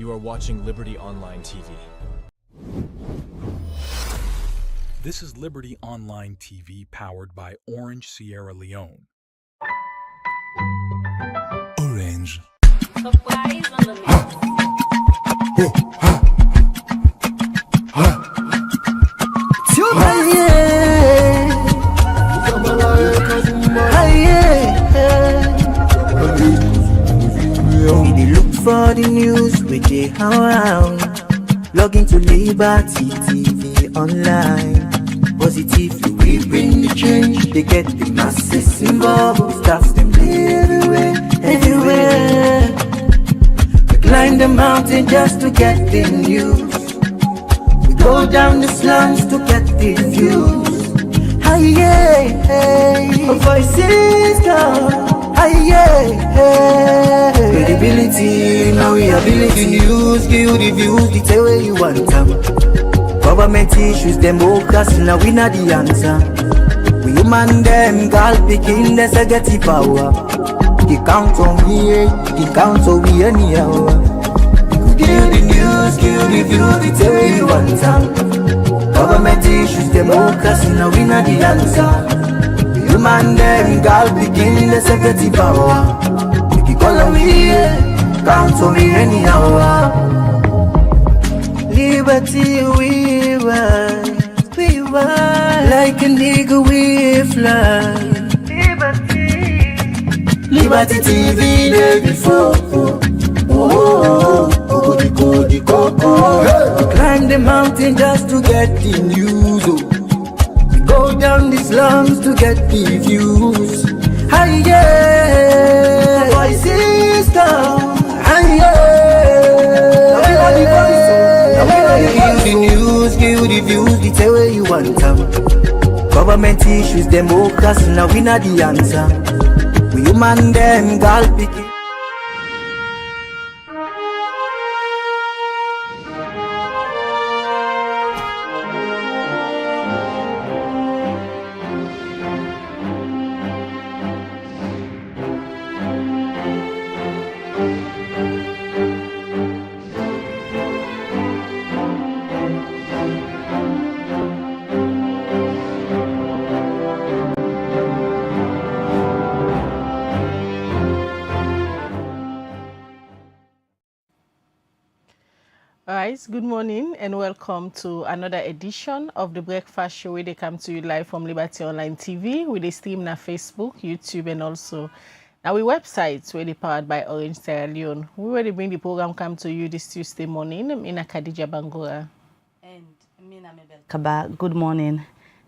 You are watching Liberty Online TV. This is Liberty Online TV powered by Orange Sierra Leone. Orange. We look for the news we dey around. Log into Liberty TV online. Positively we bring the change. They get the masses involved. Staff them everywhere. We climb the mountain just to get the news. We go down the slums to get the views. Voices come. Credibility, now we ability. News, give you the views, the tell where you want them. Government issues, democracy, now we not the answer. We human them, girl picking, there's a get the power. The count on we, the count on we anyhow. Give the news, give the views, the tell where you want them. Government issues, democracy, now we not the answer. Human them, girl begin the security power. If you call on me, count on me anyhow. Liberty we ride, like a nigga we fly. Liberty TV day before. Climb the mountain just to get the news. Go down the slums to get the views. Voices come. Give the news, give the views, the tell where you want them. Government issues, democracy, now we not the answer. We human them, girl picking. Good morning and welcome to another edition of the Breakfast Show where they come to you live from Liberty Online TV with a stream na Facebook, YouTube and also our websites where they powered by Orange Sierra Leone. We will bring the program come to you this Tuesday morning. Mina Khadija Bangura. And Mina Mabel Kaba, good morning.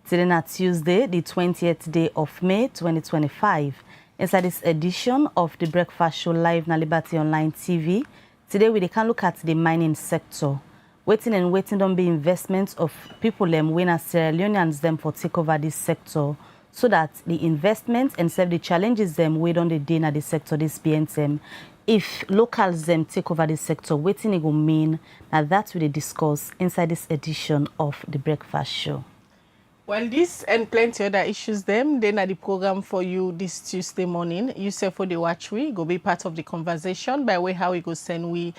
Today na Tuesday, the 20th day of May 2025. Inside this edition of the Breakfast Show live na Liberty Online TV. Today we can look at the mining sector. Waiting don't be investments of people them when as Sierra Leoneans them for take over this sector so that the investments and serve the challenges them wait on the day na the sector this BNTM. If locals them take over this sector, waiting it will mean that we discuss inside this edition of the Breakfast Show. Well, this and plenty other issues then are the program for you this Tuesday morning. You say for the watch we go be part of the conversation by way how we go send you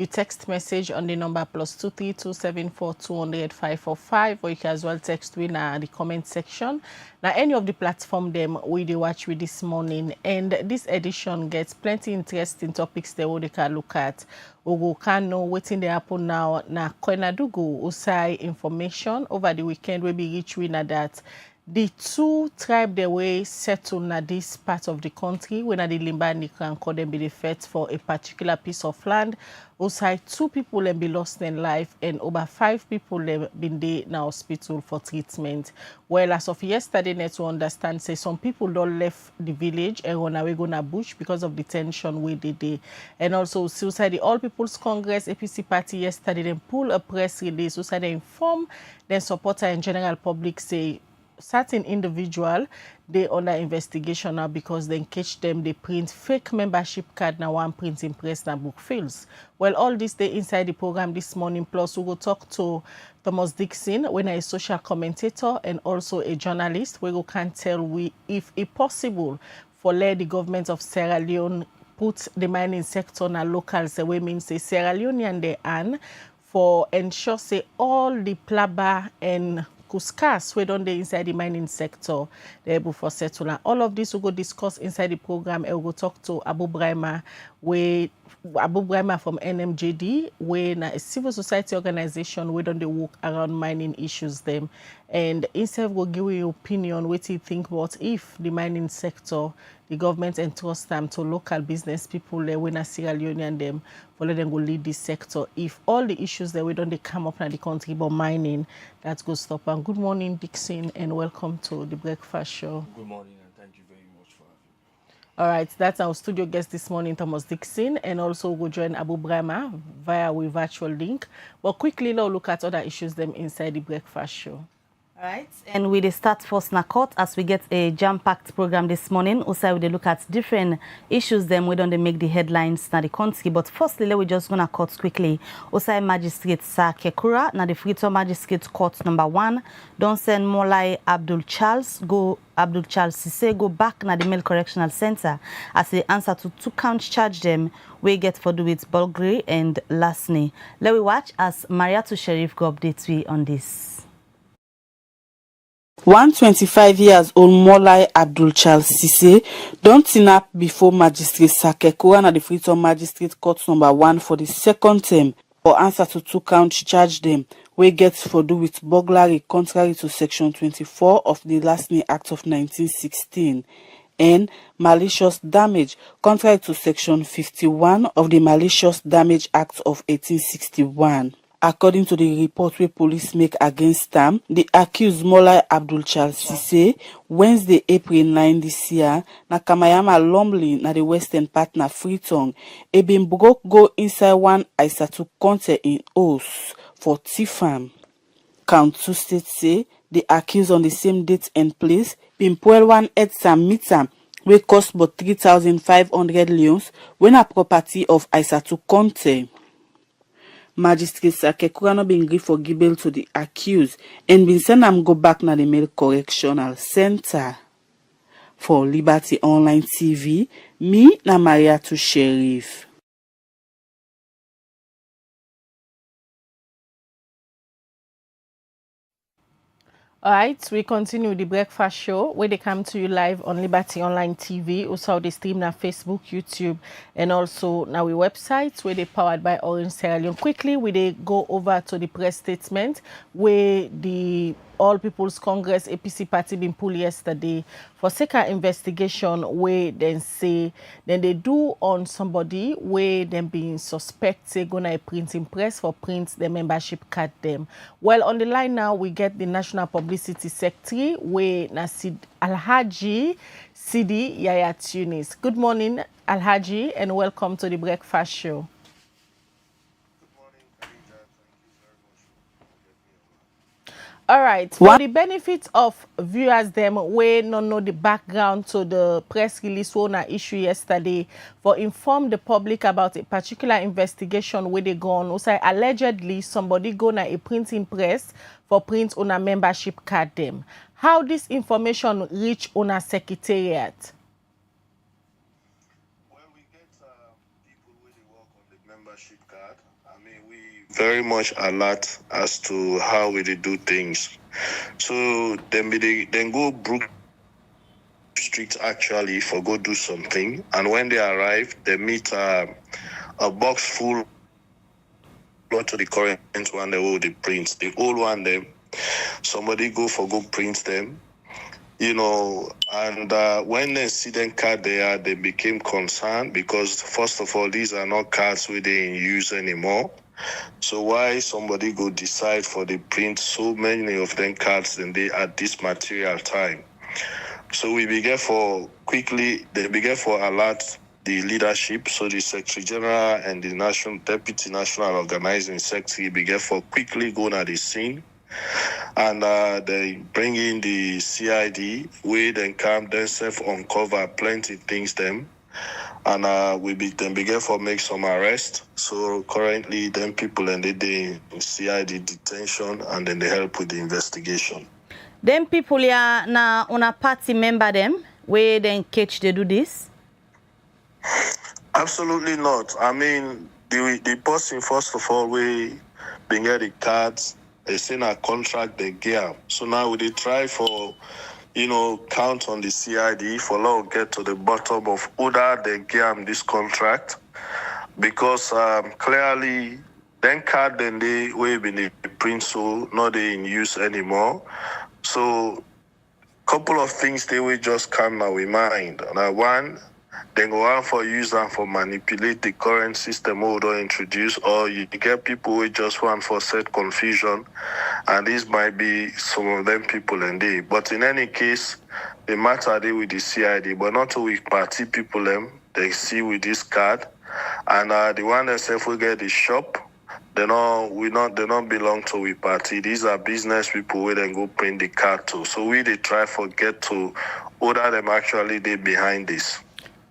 text message on the number +23274200545 or you can as well text we na the comment section. Now any of the platform them we dey watch with this morning and this edition gets plenty interesting topics that we can look at. We can know waiting they happen now na Koinadugu usai information over the weekend we be reach we na that the two tribes they were settled na this part of the country when the Limbani can call them be the feds for a particular piece of land. Also, 2 people have been lost in life and over 5 people have been there in hospital for treatment. Well, as of yesterday, net to understand, say some people don't left the village and run away gonna bush because of the tension with the day. And also, suicide the All People's Congress APC party yesterday then pull a press release. Suicide they inform their supporter and general public say certain individual they under investigation now because they catch them they print fake membership card now one printing press na book fails. Well, all this day inside the program this morning, plus we will talk to Thomas Dixon when a social commentator and also a journalist where we can tell we if it possible for let the government of Sierra Leone put the mining sector na local say we mean say Sierra Leone and they an for ensure say all the plaba and kuskas we don dey inside the mining sector they able for settle. And all of this we go discuss inside the program. We go talk to Abu Brahima from NMJD, we na a civil society organization we don dey work around mining issues them. And instead we'll give you opinion what you think about if the mining sector, the government entrust them to local business people we na Sierra Leone and them for let them go lead this sector. If all the issues that we don't they come up in the country about mining, that's go stop. And good morning, Dixon, and welcome to the breakfast show. Good morning, and thank you very much for having me. All right, that's our studio guest this morning, Thomas Dixon, and also we'll join Abu Brahima via with virtual link. But quickly now look at other issues them inside the breakfast show. All right, and we start first na court as we get a jam-packed program this morning. Also, we look at different issues them we don't make the headlines na the country. But firstly, we just gonna court quickly. Also, Magistrate Sir Kekura na the Freetown Magistrate Court number 1 don't send Molai Abdul Charles Sise go back na the Male Correctional Center as the answer to 2 count charge them we get for do with burglary and larceny. Let we watch as Mariatu Sheriff go update we on this. 125 years old Molai Abdul Charles Sise don't turn up before Magistrate Sakekura at the Freetown Magistrate Court number 1 for the second term for answer to 2 count charge them we get for do with burglary contrary to section 24 of the Larceny Act of 1916 and malicious damage contrary to section 51 of the Malicious Damage Act of 1861. According to the report where police make against them, the accused Molai Abdul Charles Sise, Wednesday, April 9 this year, na Kamayama Lumley na the western part na Freetown, e been broke go inside one Aisatu Conte in Os for Tifam. Count 2 states say the accused on the same date and place been pull one Edsam meter wey cost but 3,500 leons when a property of Aisatu Conte. Magistrate Sakekura no been give for gibel to the accused and been send am go back na the Male Correctional Center. For Liberty Online TV, me na Mariatu Sheriff. All right, we continue the breakfast show where they come to you live on Liberty Online TV. Also, they stream na Facebook, YouTube, and also now we websites where they powered by Orange Sierra Leone. Quickly, we they go over to the press statement where the All People's Congress APC party been pulled yesterday for second investigation where then say then they do on somebody where them being suspect say gonna a printing press for print the membership card them. Well, on the line now we get the National Publicity Secretary where Nasid Alhaji Sidi Yaya Tunis. Good morning, Alhaji, and welcome to the breakfast show. All right, for the benefit of viewers them we not know the background to the press release one issue yesterday for inform the public about a particular investigation where they gone. Also, allegedly somebody go na a printing press for print on a membership card them. How this information reach on a secretariat? Well, we get people where they work on the membership card. I mean, we very much alert as to how we do things. So then go Brook Street actually for go do something, and when they arrive, they meet a box full to the current one they will the print. The old one them somebody go print them. You know, and when they see them card there, they became concerned because first of all, these are not cards we they in use anymore. So why somebody go decide for the print so many of them cards than they at this material time? So we began for alert the leadership, so the Secretary General and the Deputy National Organizing Secretary began for quickly going at the scene. And they bring in the CID, we then come themselves uncover plenty things them. And then began for make some arrest. So currently them people and they in CID detention and then they help with the investigation. Them people ya na on a party member them where then catch they do this? Absolutely not. I mean, the person, first of all, we been get the cards, they seen a contract, they get. So now they try for, count on the CID for now get to the bottom of who that they get this contract. Because clearly, then card then they way been the print so not they in use anymore. So couple of things they will just come now in mind. Now one, they go on for use and for manipulate the current system we don't introduce, or you get people who just want for set confusion, and these might be some of them people and they. But in any case, the matter they with the CID, but not with party people them, they see with this card. And the one that say if we get the shop, they don't belong to we party. These are business people where they go print the card to. So we they try forget to order them actually they behind this.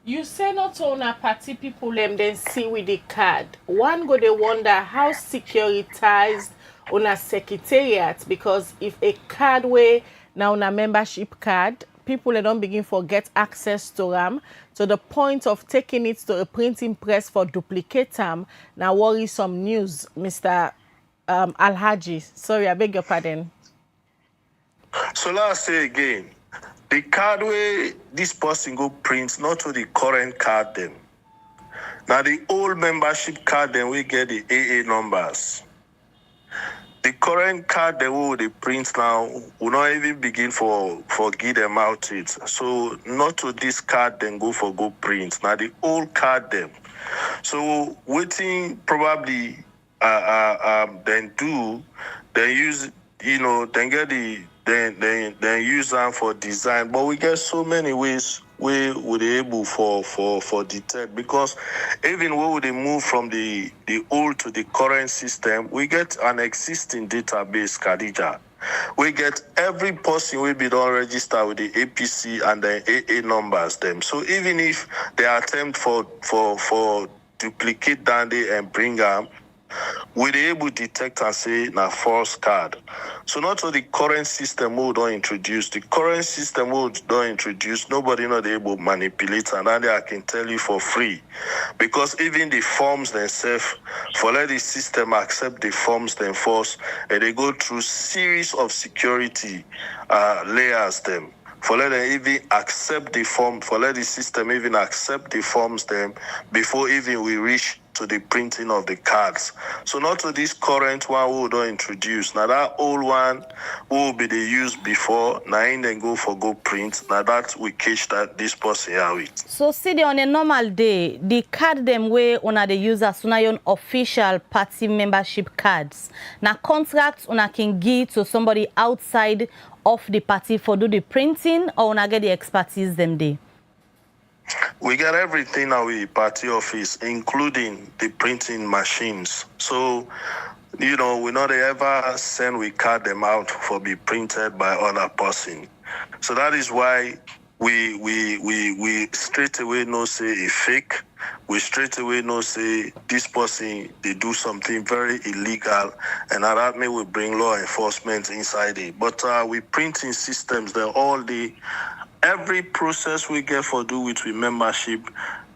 You say not on a party people them then see with the card. One go they wonder how securitized on a secretariat, because if a card way now on a membership card, people they don't begin for get access to them to the point of taking it to a printing press for duplicate them. Now worry some news, Mr. Alhaji. Sorry, I beg your pardon. So let's say again, the card way this person go print not to the current card them. Now the old membership card then we get the AA numbers. The current card they will they print now will not even begin for give them out it. So not to this card then go for go print. Now the old card them. So waiting probably then do then use then get the then use them for design. But we get so many ways we would be able for detect, because even when we move from the old to the current system, we get an existing database, Khadija. We get every person will be done register with the APC and the AA numbers them. So even if they attempt for duplicate down there and bring them, we'll be able to detect and say na false card. So not to the current system we don't introduce. The current system we don't introduce, nobody not able to manipulate, and that I can tell you for free. Because even the forms themselves, for let the system accept the forms themselves, and they go through series of security layers them. For let them even accept the form, for let the system even accept the forms them before even we reach to the printing of the cards. So not to this current one we don't introduce. Now that old one will be the used before, now in then go for go print. Now that we catch that this person here with. So see on a normal day, the card them way on the user so official party membership cards. Now contracts on can give to somebody outside of the party for do the printing, or on get the expertise them day. We get everything now with party office, including the printing machines. So, we not ever send we card them out for be printed by other person. So that is why we straight away no say a fake. We straight away no say this person they do something very illegal, and that may we bring law enforcement inside it. But we printing systems, they're all the every process we get for do with membership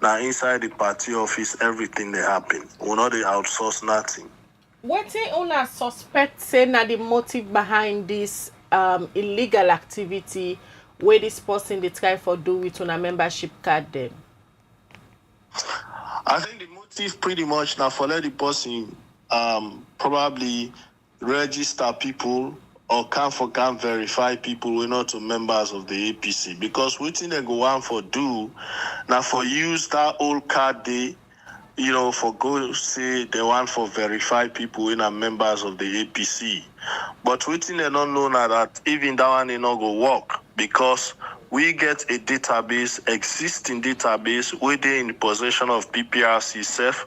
now inside the party office, everything they happen. We not they outsource nothing. What they una suspect say na the motive behind this illegal activity where this person they try for do with on a membership card then? I think the motive pretty much now for let the person probably register people or can verify people we're not members of the APC, because waiting they go on for do now for use that old card they for go say they want for verify people in are members of the APC. But waiting they don't know now that even that one they not go work, because we get a database, existing database, where they in possession of PPRC self,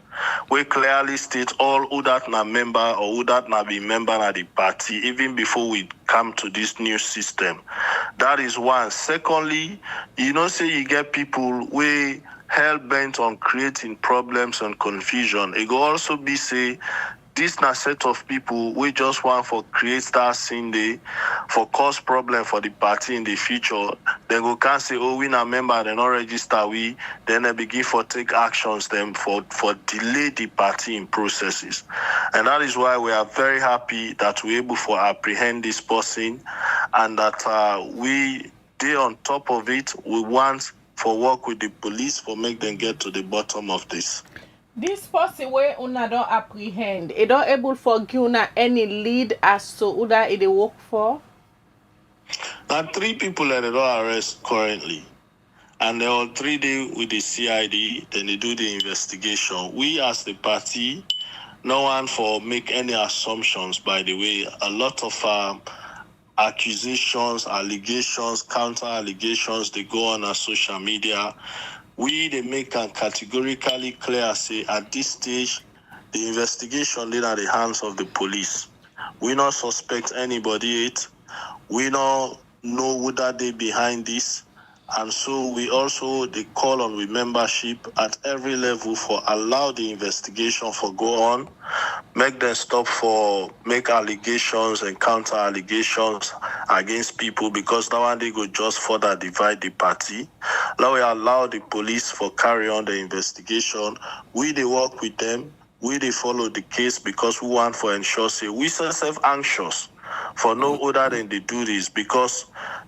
we clearly state all who that na member or who that na be member of the party, even before we come to this new system. That is one. Secondly, say you get people we hell bent on creating problems and confusion. It will also be say this na set of people we just want for create that scene day for cause problem for the party in the future. Then go can say, oh, we na member, they not register we, then they begin for take actions them for delay the party in processes. And that is why we are very happy that we're able to apprehend this person and that we they on top of it. We want for work with the police for make them get to the bottom of this. This person where una don't apprehend, it don't able for give una any lead as to who that it work for? Now 3 people that they don't arrest currently. And they all 3 days with the CID, then they do the investigation. We as the party, no one for make any assumptions, by the way. A lot of accusations, allegations, counter allegations, they go on our social media. They make a categorically clear, say, at this stage, the investigation is at the hands of the police. We not suspect anybody it. We don't know who that they behind this. And so we also, they call on with membership at every level for allow the investigation for go on, make them stop for make allegations and counter allegations against people, because that one they go just further divide the party. Now we allow the police for carry on the investigation. They work with them. They follow the case, because we want for ensure say we self anxious for no other than they do this, because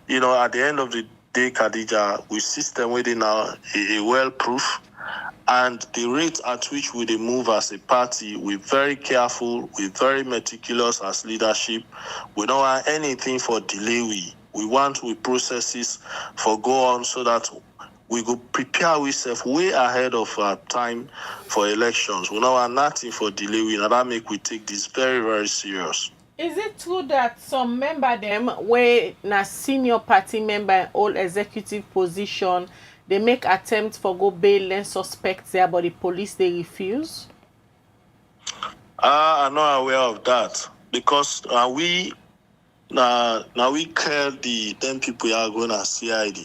at the end of the day, Khadija, we system within now a well proof, and the rate at which we move as a party, we're very careful, we're very meticulous as leadership. We don't want anything for delay. We want processes for go on, so that we go prepare ourselves way ahead of our time for elections. We don't want nothing for delay. And that make we take this very, very serious. Is it true that some member them where na senior party member in all executive position, they make attempts for go bail and suspects there, but the police they refuse? I'm not aware of that, because we clear the 10 people are going to CID,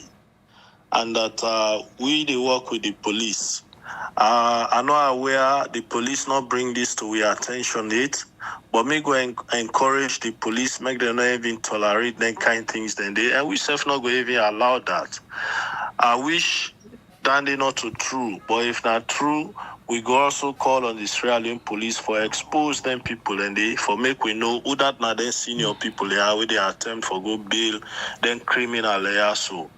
and that they work with the police. I'm not aware the police not bring this to our attention yet, but me go encourage the police, make them not even tolerate them kind of things. Then and we self not go even allow that. I wish that they not too true, but if not true, we go also call on the Sierra Leone police for expose them people, and they for make we know who that now then senior people they are, where they attempt for go bail, then criminal they are so.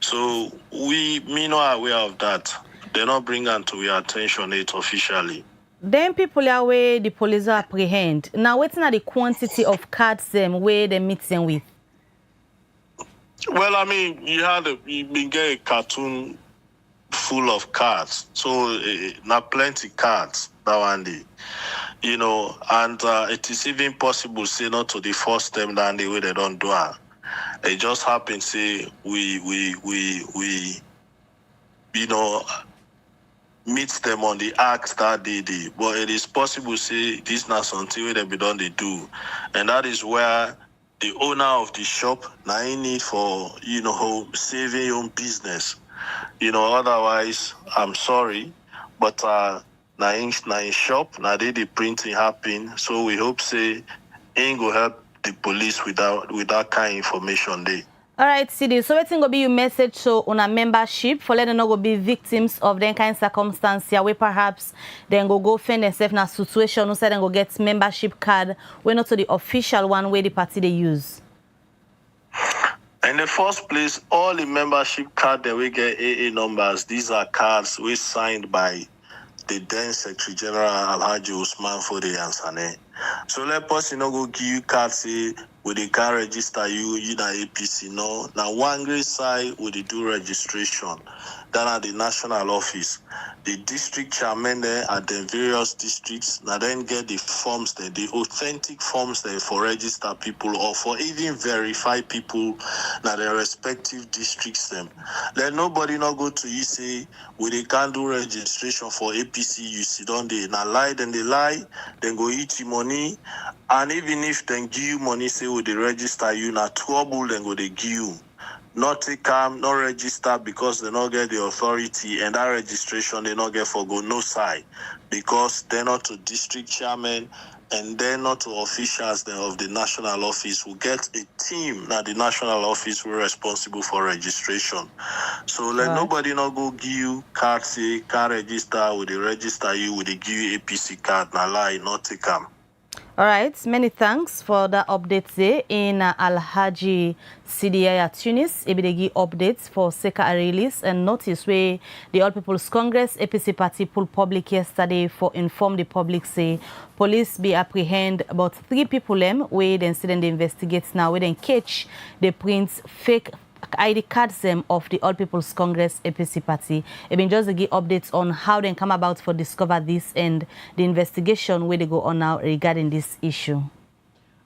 So me not aware of that. They not bring them to our attention it officially. Then people are where the police apprehend. Now what's not the quantity of cards them where they meet them with? Well, I mean, you been get a cartoon full of cards, so not plenty cards that one day, and it is even possible say not to the first time that the way they don't do it. It just happens say we meet them on the act that they did, but it is possible say this not something where they be done they do, and that is where the owner of the shop now need for saving your own business. Otherwise, I'm sorry, but now in shop now the printing happen, so we hope say ain't go help the police with that kind of information there. All right, CD. So what's going to be your message so on a membership for letting them go be victims of them kind of circumstances where perhaps then go find themselves in a situation who said then go get membership card when not to the official one where the party they use? In the first place, all the membership card that we get AA numbers, these are cards we signed by the then Secretary General Alhaji Usman Fode Yansane. So let us go give you cards say we they can register you na APC. No. Now one great side we they do registration. Then at the national office. The district chairman there at the various districts now then get the forms there, the authentic forms there for register people or for even verify people now their respective districts them. Let nobody not go to you say they can't do registration for APC you see don't they now lie then they lie, then go eat you money, and even if they give you money say they register you now trouble then go they give you. not take am, not register because they not get the authority, and that registration they not get for go no side because they're not to district chairman and they're not to officials of the national office who get a team. Now the national office were responsible for registration. So let nobody not go give you card, say car register, with the register you with the give you APC card, na lie, not take am. All right, many thanks for the updates there in Alhaji CDI Tunis. Ebidegi updates for Seka release and notice where the All People's Congress APC party pulled public yesterday for inform the public say police be apprehend about 3 people where then student investigates now where then catch the prints fake ID cards of the All People's Congress APC party. It been just to give updates on how they come about for discover this and the investigation where they go on now regarding this issue.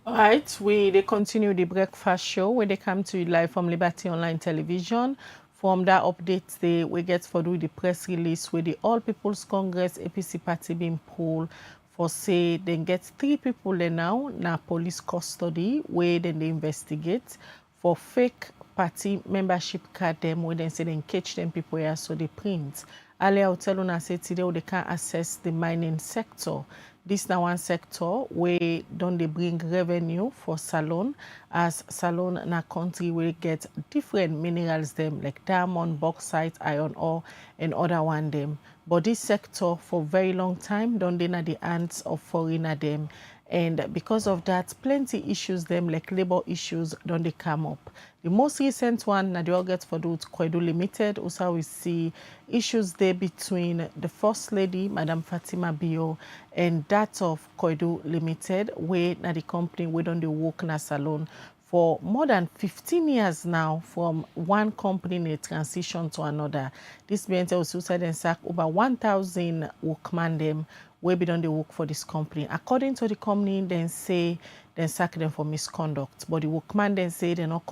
All right, they continue the breakfast show where they come to you live from Liberty Online Television. From that update, we get for do the press release where the All People's Congress APC party being pulled for say they get 3 people there now police custody where then they investigate for fake party membership card them where they say they catch them people here so they print. Earlier I tell you say today they can't access the mining sector. This now one sector where don't they bring revenue for Salon as Salon in a country where get different minerals them like diamond, bauxite, iron ore and other one them. But this sector for very long time don't they the hands of foreigner them. And because of that, plenty issues them like labor issues don't they come up. The most recent one, na the all get for do Koidu Limited. Also, we see issues there between the First Lady, Madam Fatima Bio, and that of Koidu Limited, where na the company we don't work na salon for more than 15 years now from one company in a transition to another. This means also said and sack over 1,000 workmen them where be done they work for this company. According to the company, then say then sack them for misconduct. But the workman then say they not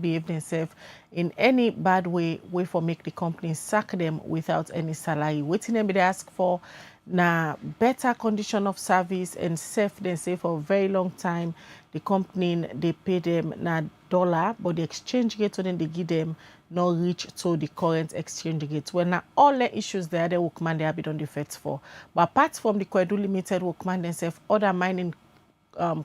behave themselves in any bad way for make the company sack them without any salary. Waiting them they ask for na better condition of service and safe then say for a very long time. The company they pay them na dollar, but the exchange rate when they give them not reach to the current exchange rate. When now all the issues there, the workman they have been on the fence for. But apart from the Koidu Limited workman themselves, other mining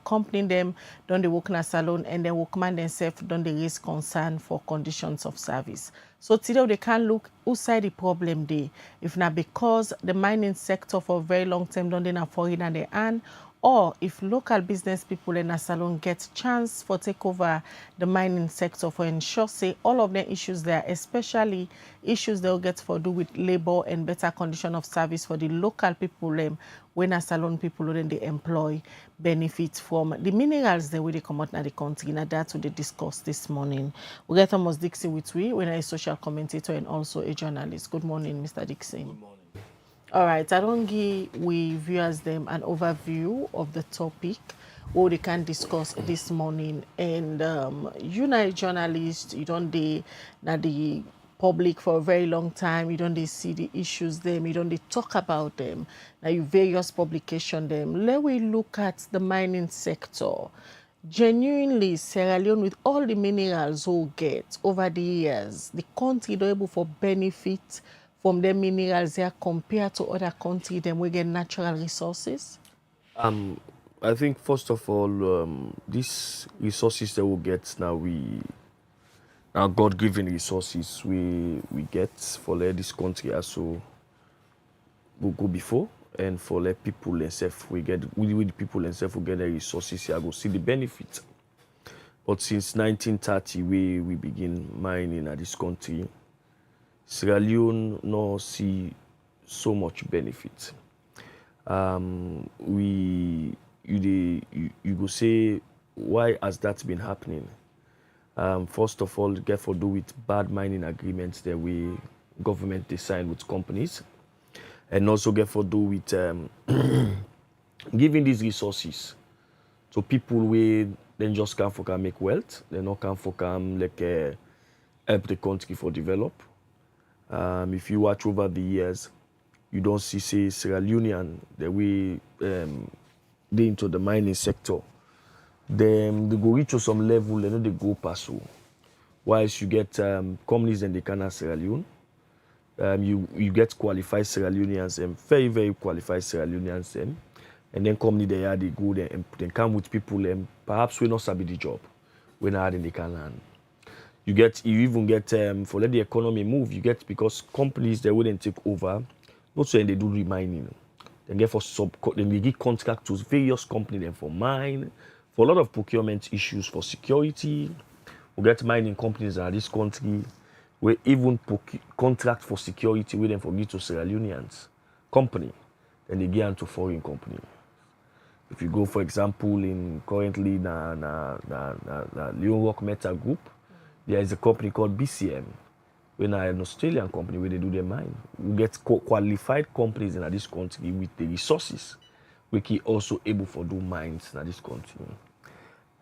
company them don't they work in a salon and then workman themselves don't they raise concern for conditions of service. So today they can't look outside the problem there. If not because the mining sector for a very long time don't they not foreign and they earn, or if local business people in a salon get chance for take over the mining sector for ensure say all of the issues there, especially issues they'll get for do with labor and better condition of service for the local people when a salon people then they employ benefit from the minerals that they come out in the country. Now that's what they discussed this morning. We get Thomas Dixie with we when a social commentator and also a journalist. Good morning, Mr. Dixie. Good morning. All right, I don't give we viewers them an overview of the topic what they can discuss this morning. And you know, a journalist, you don't they the public for a very long time. You don't they see the issues them. You don't they talk about them. Now you various publication them. Let we look at the mining sector. Genuinely, Sierra Leone with all the minerals we get over the years, the country don't able for benefit from the minerals there compared to other countries, then we get natural resources? I think first of all, these resources that we get now, God-given resources we get for this country also will go before, and for let people themselves we get with the people themselves we get the resources here go see the benefit. But since 1930 we begin mining at this country, Sierra Leone no see so much benefit. You go say why has that been happening? First of all, get for do with bad mining agreements that we government they sign with companies, and also get for do with giving these resources to people where then just can't for can make wealth, they not can for can like help the country for develop. If you watch over the years, you don't see say Sierra Leonean the way they into the mining sector. They go reach to some level, they know they go past. whilst you get companies in the Ghana, Sierra Leone. You get qualified Sierra Leoneans, very, very qualified Sierra Leoneans, and then company they go there and they come with people, perhaps we not sabi the job, we not in the can land. You even get for let the economy move. You get because companies they wouldn't take over, not so they do remining. They get they give contract to various companies then for mine, for a lot of procurement issues for security. We get mining companies in this country. We even contract for security with them for give to Sierra Leoneans company, then they give them to foreign company. If you go, for example, in currently na Leon Rock Metal Group, there is a company called BCM, when an Australian company where they do their mine. We get qualified companies in this country with the resources, we can also able for do mines in this country.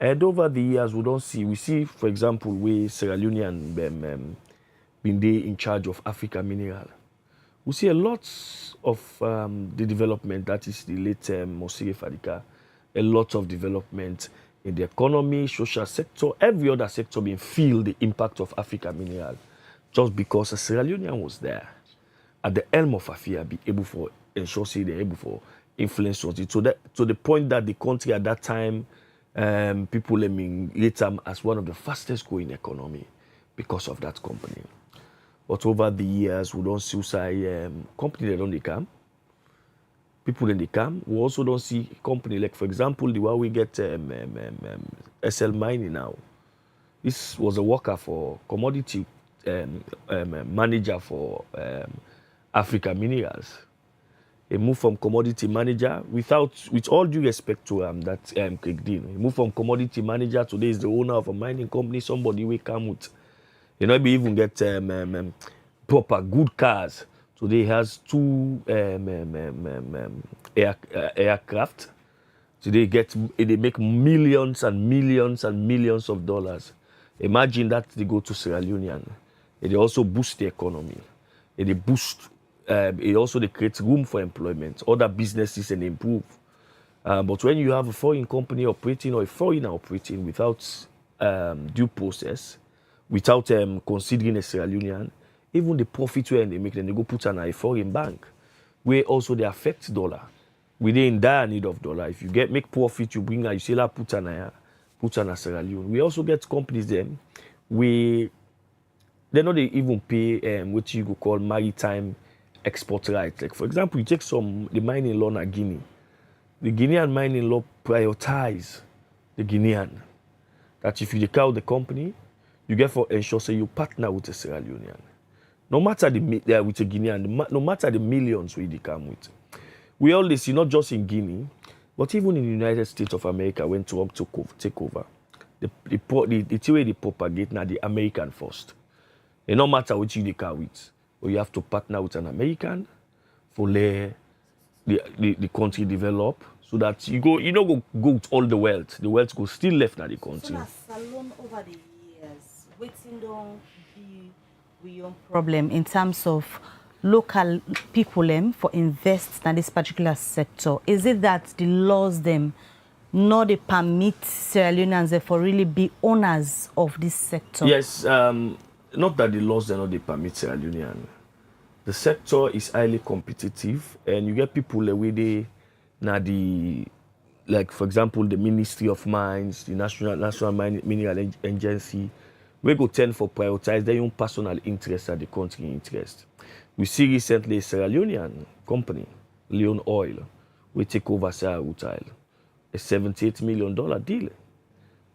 And over the years, we see, for example, where Sierra Leonean been there in charge of Africa Mineral. We see a lot of the development, that is the late Mosire Fadika, a lot of development in the economy, social sector, every other sector being feel the impact of Africa Mineral, just because a Sierra Leonean was there at the helm of Afia, be able for ensure they're able for influence on it. To the point that the country at that time, people rate them as one of the fastest growing economy because of that company. But over the years, we don't see company that don't come. People in the come. We also don't see company like, for example, the way we get SL Mining now. This was a worker for commodity manager for Africa Minerals. He moved from commodity manager with all due respect to that Craig Dean. He moved from commodity manager. Today is the owner of a mining company. Somebody will come with. You know, he even get proper good cars. Today he has 2 aircraft. Today they make millions and millions and millions of dollars. Imagine that they go to Sierra Leone. They also boost the economy. It also they create room for employment. Other businesses and improve. But when you have a foreign company operating or a foreigner operating without due process, without considering a Sierra Leonean, even the profit where they make, then they go put on a foreign bank, where also they affect dollar. We they in dire need of dollar. If you make profit, you bring you say la put on a Sierra Leone. We also get companies then, they not they even pay what you could call maritime export rights. Like for example, you take the mining law in Guinea. The Guinean mining law prioritize the Guinean. That if you declare the company, you get for ensure say you partner with a Sierra Leonean. No matter with a Guinean, no matter the millions we come with. We all see not just in Guinea, but even in the United States of America when Trump take over. The way they propagate now the American first. It no matter what you come with, but you have to partner with an American for the country develop. So that you don't go with all the wealth. The wealth go still left in the country. So Salon over the years, waiting don't be your problem in terms of local people for invest in this particular sector. Is it that the laws them not they permit Sierra Leoneans for really be owners of this sector? Yes, not that the laws not they permit Sierra Leonean. The sector is highly competitive, and you get people where they now like for example the Ministry of Mines, the National Mineral Agency, we go tend for prioritize their own personal interest at the country interest. We see recently a Sierra Leonean company, Leon Oil, we take over Sierra Leone, a $78 million deal.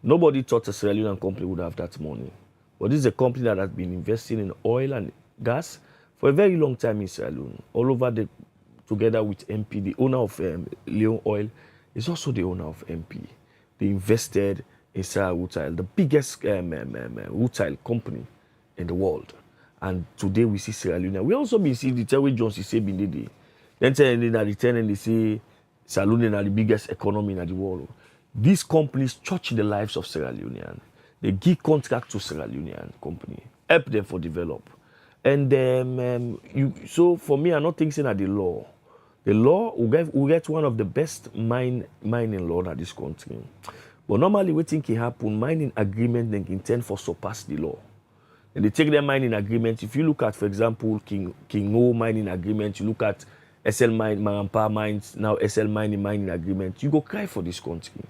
Nobody thought a Sierra Leonean company would have that money, but this is a company that has been investing in oil and gas for a very long time in Sierra Leone, all over together with MP. The owner of Leon Oil is also the owner of MP. They invested in Sierra Leone, the biggest rutile company in the world. And today we see Sierra Leone. We also been see the Terry Jones say been the then they say Sierra Leone is the biggest economy in the world. These companies touch the lives of Sierra Leonean. They give contract to Sierra Leonean company, help them for develop. And so for me, I'm not thinking that the law will get one of the best mining law in this country. But normally, what think can happen, mining agreement then intend for surpass the law. and they take their mining agreement. If you look at, for example, King O mining agreement, you look at SL Mine, Marampa Mines, now SL mining agreement, you go cry for this country.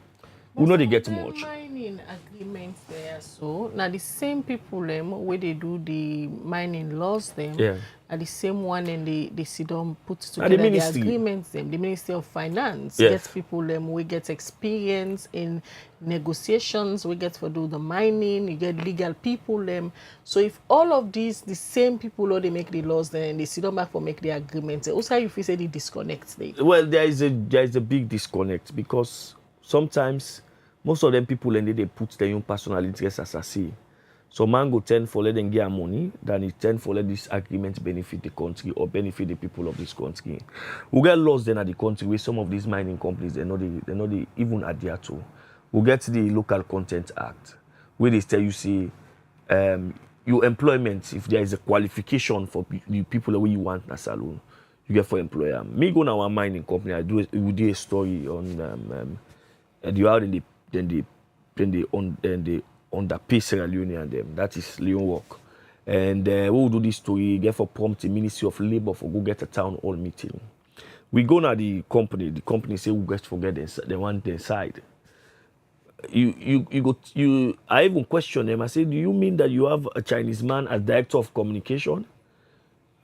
We know they get much. Mining agreements there, so now the same people where they do the mining laws are the same one, and they sit down put together the agreements the Ministry of Finance gets people we get experience in negotiations, we get for do the mining, you get legal people so if all of these the same people they make the laws then they sit down back for make the agreements, also you feel say the disconnect there. Well, there is a big disconnect, because sometimes most of them people and they put their own personal interests as I say. So man go tend for let them get money than it tend for let this agreement benefit the country or benefit the people of this country. We get laws then at the country where some of these mining companies they're not even adhere to. We get the Local Content Act where they tell you say your employment, if there is a qualification for the people that you want na salon, you get for employer. Me go now a mining company, we do a story on you are then they underpay Sierra Leone and them. That is Leon work. And we will do this story, get for prompt the Ministry of Labour for go get a town hall meeting. We go now the company say we get forget they want their side. I even question them. I say, do you mean that you have a Chinese man as director of communication?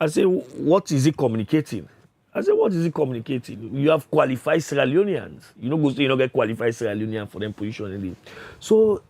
I say, what is he communicating? I said, what is he communicating? You have qualified Sierra Leoneans. You don't get qualified Sierra Leoneans for them position. So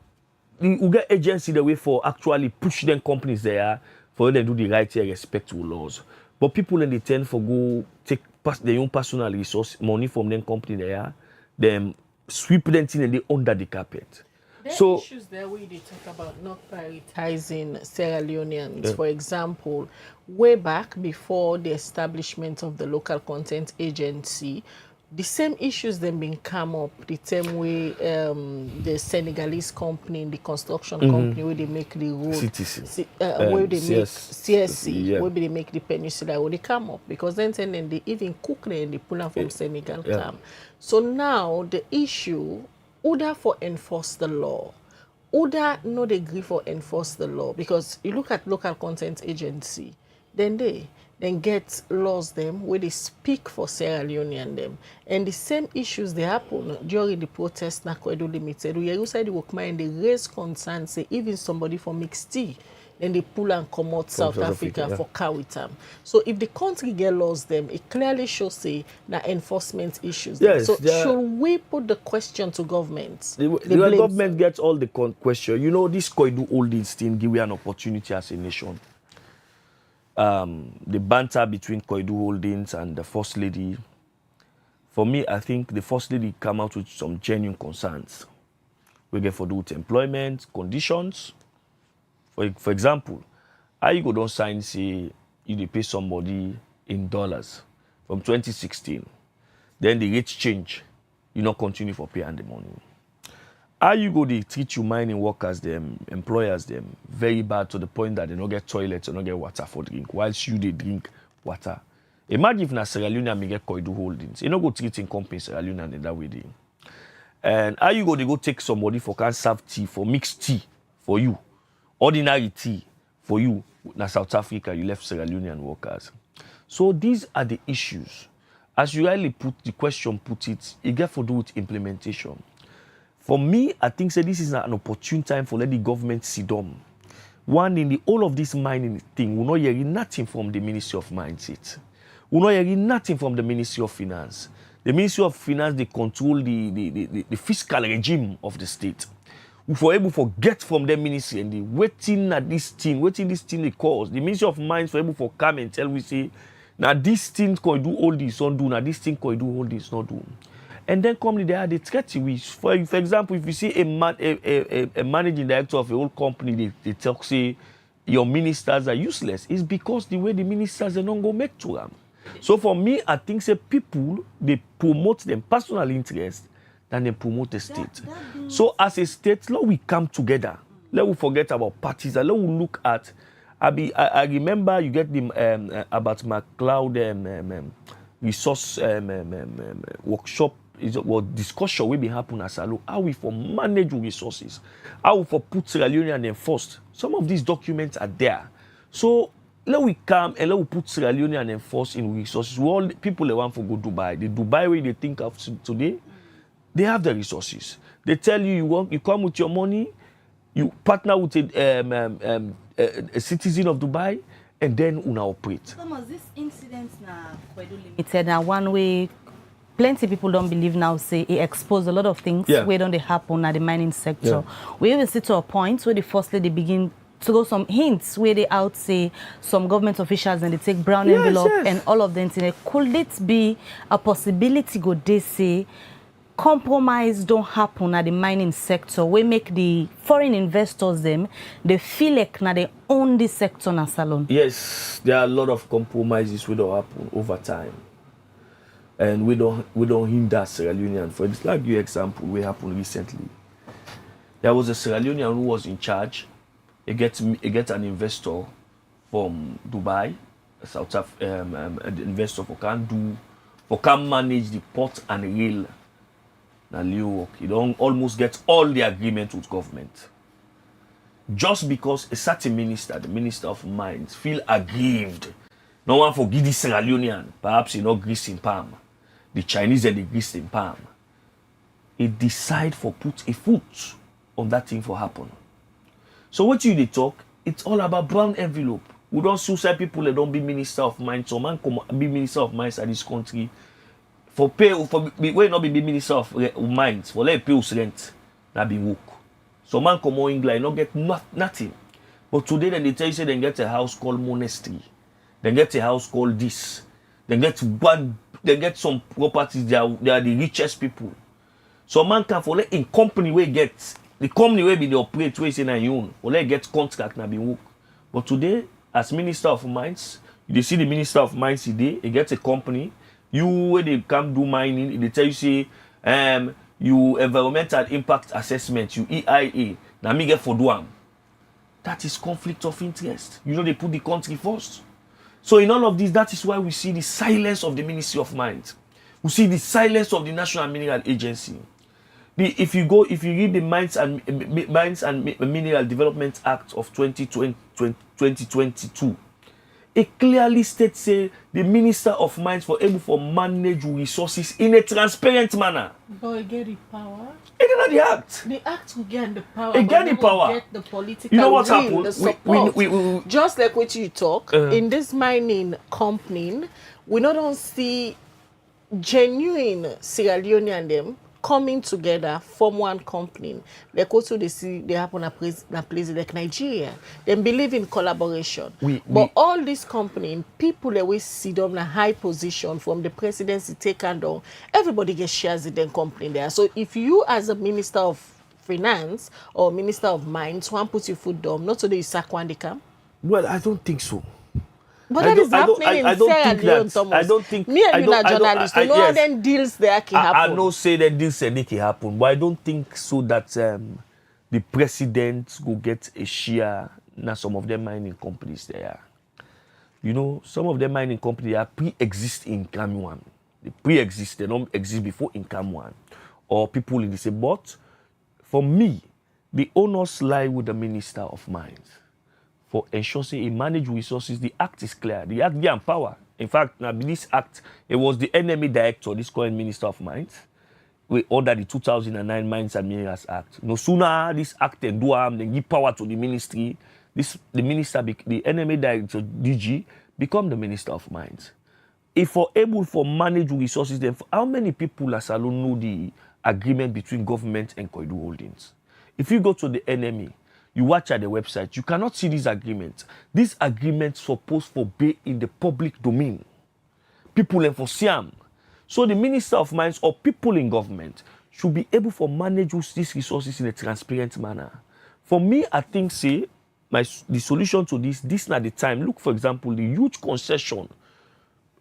we get agency the way for actually push them companies there for them to do the right here, respect to laws. But people in the tend for go take their own personal resource, money from them company there, them sweep them in and they under the carpet. There are issues there where they talk about not prioritizing Sierra Leoneans. For example, way back before the establishment of the Local Content Agency, the same issues then been come up the same way the Senegalese company, the construction company where they make the road, where they make CSC, where they make the peninsula, where they come up because then they even cook there and they pull them from Senegal come. So now the issue, Uda for enforce the law. Uda no they agree for enforce the law because you look at Local Content Agency, then they get laws them where they speak for Sierra Leone and them. And the same issues they happen during the protest na Kwedo Limited. We outside the workman and they raise concerns, say even somebody for mixed tea, then they pull and come out South Africa for Kawitam. So if the country get laws them, it clearly shows say na enforcement issues. Yes, so should we put the question to government? The government gets all the question. You know, this Koidu Holdings thing give you an opportunity as a nation. The banter between Koidu Holdings and the First Lady, for me, I think the First Lady come out with some genuine concerns. We get for do with employment, conditions. For example, how you go don't sign, say, you pay somebody in dollars from 2016. Then the rates change. You not continue for paying the money. How you go they treat you mining workers, them, employers, them, very bad to the point that they don't get toilets or don't get water for drink, whilst you they drink water. Imagine if na Sierra Leone may get Koidu Holdings. You don't go treating companies Sierra Leone and that way they. And how you go they go take somebody for can serve tea, for mixed tea for you, ordinary tea for you, na South Africa, you left Sierra Leonean workers. So these are the issues. As you rightly put the question, put it get for do with implementation. For me, I think this is an opportune time for let the government sit down. One, in the all of this mining thing, we're not hearing nothing from the Ministry of Mines. We're not hearing nothing from the Ministry of Finance. The Ministry of Finance, they control the fiscal regime of the state. We were able to get from the ministry and the waiting at this thing they cause. The Ministry of Mines were able to come and tell we say, now this thing can do all this, not do, now this thing can do all this, not do. And then come there, they threat you. For example, if you see a managing director of a whole company, they talk, say, your ministers are useless. It's because the way the ministers are not going to make to them. So for me, I think say people, they promote them personal interest than they promote the state. So as a state, let we come together. Let we forget about parties. Let we look at, I remember you get the about McLeod resource workshop discussion will be happen as Salo, how we for manage resources, how we for put Sierra Leone and enforced. Some of these documents are there. So let we come and let we put Sierra Leone and enforce in resources. We all people they want to go Dubai. The Dubai way they think of today, they have the resources. They tell you you come with your money, you partner with a citizen of Dubai, and then una operate. Thomas, this incident na limited na one way. Plenty people don't believe now, say it exposed a lot of things where don't they happen at the mining sector. We even see to a point where they begin to go some hints where they out say some government officials and they take brown envelope and all of them. Could it be a possibility go they say compromise don't happen at the mining sector? We make the foreign investors them they feel like now they own this sector na salon. Yes, there are a lot of compromises which don't happen over time. And we don't hinder Sierra Leonean. For this like your example, we happened recently. There was a Sierra Leonean who was in charge. He gets an investor from Dubai, an investor can manage the port and rail. Now he don't almost get all the agreement with government. Just because a certain minister, the Minister of Mines, feel aggrieved. No one forgive the Sierra Leonean, perhaps he not grease in palm. The Chinese and the grease in palm. He decide for put a foot on that thing for happen. So what you they talk, it's all about brown envelope. We don't suicide people that don't be Minister of Mines. Some man come be Minister of Mines at this country. For pay for we not be Minister of Mines, for let pay us rent, that be work. Some man come on England, not get nothing. But today then they tell you say they get a house called monastery. They get a house called this. They get some properties, they are the richest people. So man can for let in company where get the company where be the operate where say na own, or let get contract na be work. But today, as Minister of Mines, you see the Minister of Mines today, he gets a company, you where they come do mining, they tell you say you environmental impact assessment, you EIA, now me get for do am. That is conflict of interest. You know they put the country first. So in all of this, that is why we see the silence of the Ministry of Mines. We see the silence of the National Mineral Agency. If you read the Mines and Mineral Development Act of 2022, it clearly states say the Minister of Mines for able to manage resources in a transparent manner. But we get the power. It's not the act. The act will get the power. It get the power. Get the political you know what will, happened? the support. We just like what you talk in this mining company, we not don't see genuine Sierra Leone and them coming together from one company. Like also they see they happen a place like Nigeria. They believe in collaboration. But all these companies, people always see them in a high position from the presidency take and down. Everybody gets shares in the company there. So if you as a Minister of Finance or Minister of Mines want put your foot down, not today you sack one they come. Well, I don't think so. But that is happening in Sierra Leone, Thomas. I don't think. Me and you are journalists. You know how then deals there can happen. I know say that deals can happen, but I don't think so that the president will get a share in some of them mining companies there. You know, some of them mining companies are pre-exist in Income They pre-exist, they don't exist before Income One. Or people in the same. But for me, the onus lie with the Minister of Mines. For ensuring he manage resources, the act is clear. The act gives power. In fact, now this act, it was the enemy director, this current Minister of Mines, we ordered the 2009 Mines and Minerals Act. No sooner this act and do then give power to the ministry, the minister, the enemy director, DG, become the Minister of Mines. If we're able to manage resources, then how many people as alone know the agreement between government and Koidu Holdings? If you go to the enemy, you watch at the website, you cannot see this agreement. This agreement supposed to be in the public domain. People and for Siam. So the Minister of Mines or people in government should be able to manage these resources in a transparent manner. For me, I think, the solution to this not the time. Look, for example, the huge concession.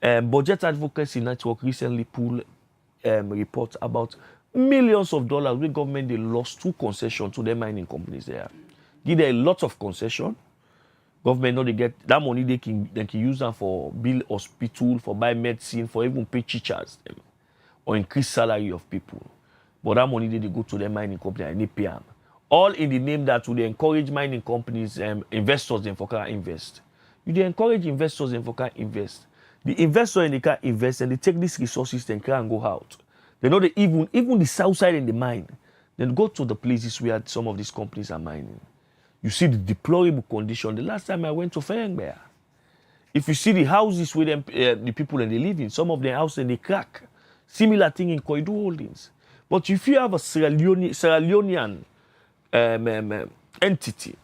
Budget Advocacy Network recently pulled report about millions of dollars where government they lost through concession to their mining companies there. Give them a lot of concession. Government know they get that money they can use them for build hospital, for buy medicine, for even pay teachers. or increase salary of people. But that money they go to the mining company and they pay them. All in the name that would encourage mining companies, investors in for can invest. You they encourage investors in for can invest. The investor in the can invest and they take these resources and can go out. They know they even the south side in the mine, then go to the places where some of these companies are mining. You see the deplorable condition. The last time I went to Ferengbeya, if you see the houses where them, the people and they live in, some of the houses they crack. Similar thing in Koidu Holdings. But if you have a Sierra Leonean entity,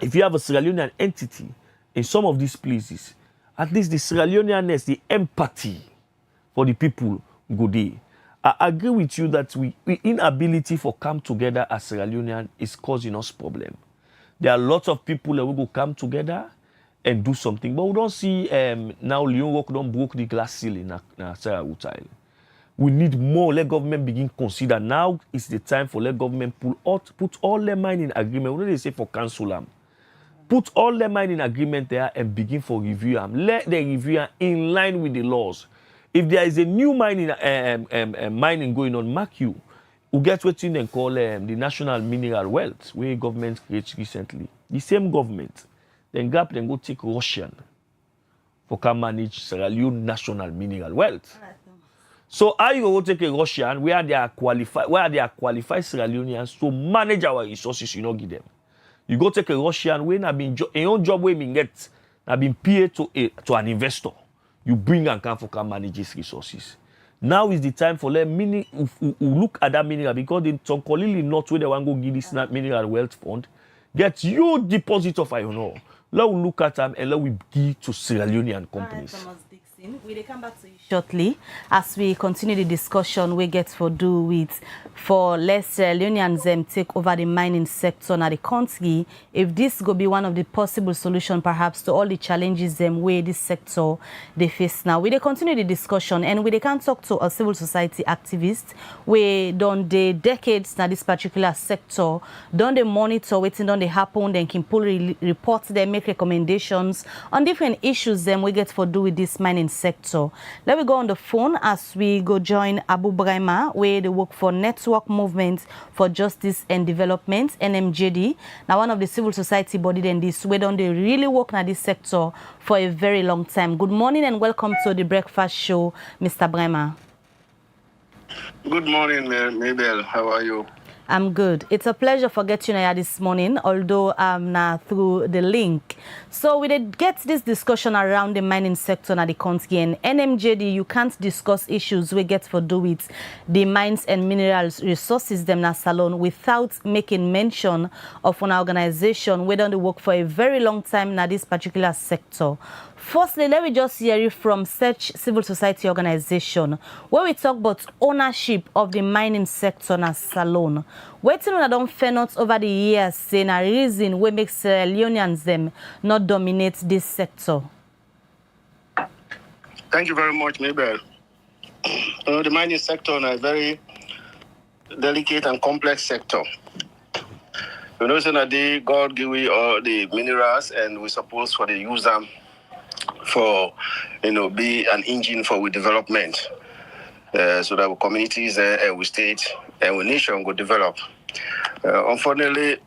if you have a Sierra Leonean entity in some of these places, at least the Sierra Leoneanness, the empathy for the people go there. I agree with you that we inability for come together as Sierra Leonean is causing us problem. There are lots of people that will go come together and do something, but we don't see now Leon Rock don't broke the glass ceiling in Sierra Leone. We need more. Let government begin consider. Now is the time for let government put all their mining agreement. What do they say for cancel them? Put all their mining agreement there and begin for review them. Let them review them in line with the laws. If there is a new mining mining going on, mark you, we get what they call the national mineral wealth, where government created recently. The same government, then gap then go take Russian for can manage Sierra Leone national mineral wealth. So how you go take a Russian where they are qualified Sierra Leoneans to manage our resources, you not give them. You go take a Russian when have been a own job where we get have been paid to an investor. You bring and can manage his resources. Now is the time for let mining look at that mineral because in Tonkolili not where they want to go give this mineral wealth fund. Get your deposit of iron ore. Let we look at them and let we give to Sierra Leonean companies. We'll come back to you shortly as we continue the discussion we get for do with for less Sierra Leoneans take over the mining sector in the country. If this go be one of the possible solutions perhaps to all the challenges where this sector they face now. We continue the discussion and we can talk to a civil society activist we done the decades now this particular sector, done the monitor waiting on the happen, then can pull reports, they make recommendations on different issues we get for do with this mining sector. Let me go on the phone as we go join Abu Brahma, where they work for Network Movement for Justice and Development, NMJD. Now one of the civil society body in this way don't they really work in this sector for a very long time. Good morning and welcome to the breakfast show, Mr. Brahma. Good morning, Mabel. How are you? I'm good. It's a pleasure for getting you here this morning, although I'm now through the link. So we did get this discussion around the mining sector in the country, and NMJD, you can't discuss issues we get for do with the mines and minerals resources them na salon without making mention of an organization we done work for a very long time in this particular sector. Firstly, let me just hear you from such civil society organization where we talk about ownership of the mining sector in Salone. Waiting on don't fair not over the years saying a reason we make Sierra Leoneans them not dominate this sector. Thank you very much, Mabel. The mining sector is a very delicate and complex sector. You know, that God give we all the minerals and we suppose for the use them for, be an engine for our development, so that our communities and our state and our nation will develop. Unfortunately,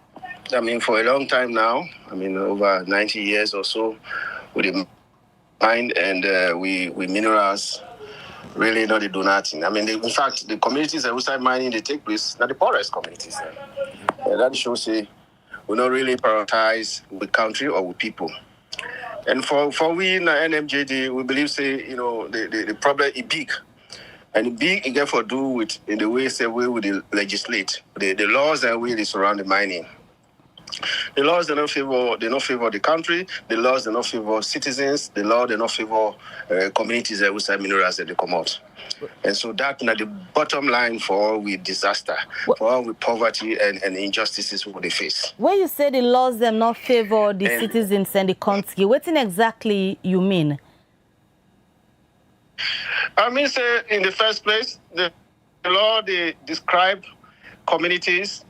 for a long time now, over 90 years or so, with the mine and we minerals really not do nothing. In fact, the communities that outside mining they take place, not the poorest communities. That shows we don't really prioritize with country or with people. And for we in the NMJD, we believe the problem is big. And big it get for do with in the way we will legislate. The laws that really surround the mining. The laws do not favor the country, the laws do not favor citizens, the law do not favor communities that outside minerals that they come out. And so that's the bottom line for all with disaster, for all with poverty and injustices we they face. When you say the laws them not favor the citizens and the country, what exactly you mean? Say in the first place, the law they describe communities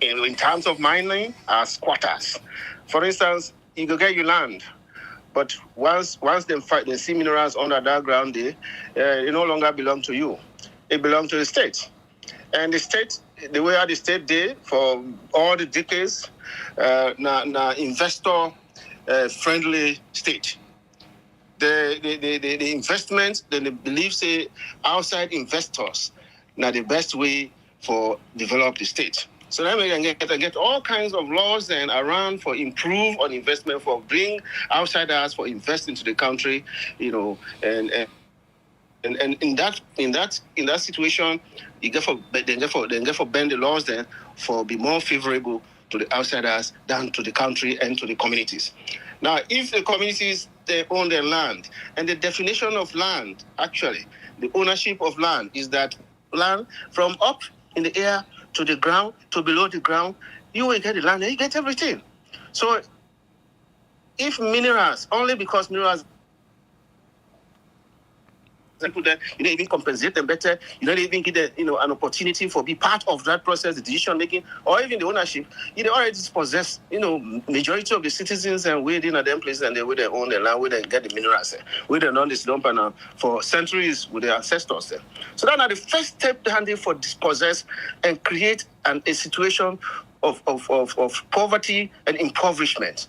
in terms of mining as squatters. For instance, you go get your land, But once they see minerals under that ground, they no longer belong to you. It belongs to the state. And the state, the way how the state did for all the decades, na investor friendly state. The investment, then they believe say outside investors now the best way for develop the state. So then we can get all kinds of laws and around for improve on investment, for bring outsiders for invest into the country, and in that situation, you get for bend the laws then for be more favorable to the outsiders than to the country and to the communities. Now, if the communities they own their land, and the definition of land, actually, the ownership of land is that land from up in the air to the ground to below the ground, you will get the land and you get everything. So if minerals, only because minerals people that you don't even compensate them better, you don't even get an opportunity for be part of that process, the decision making, or even the ownership. You already possess, majority of the citizens and within them places and they will own their land, where they get the minerals, where they own this dump and for centuries with their ancestors. So that are the first step handy for dispossess and create a situation of poverty and impoverishment.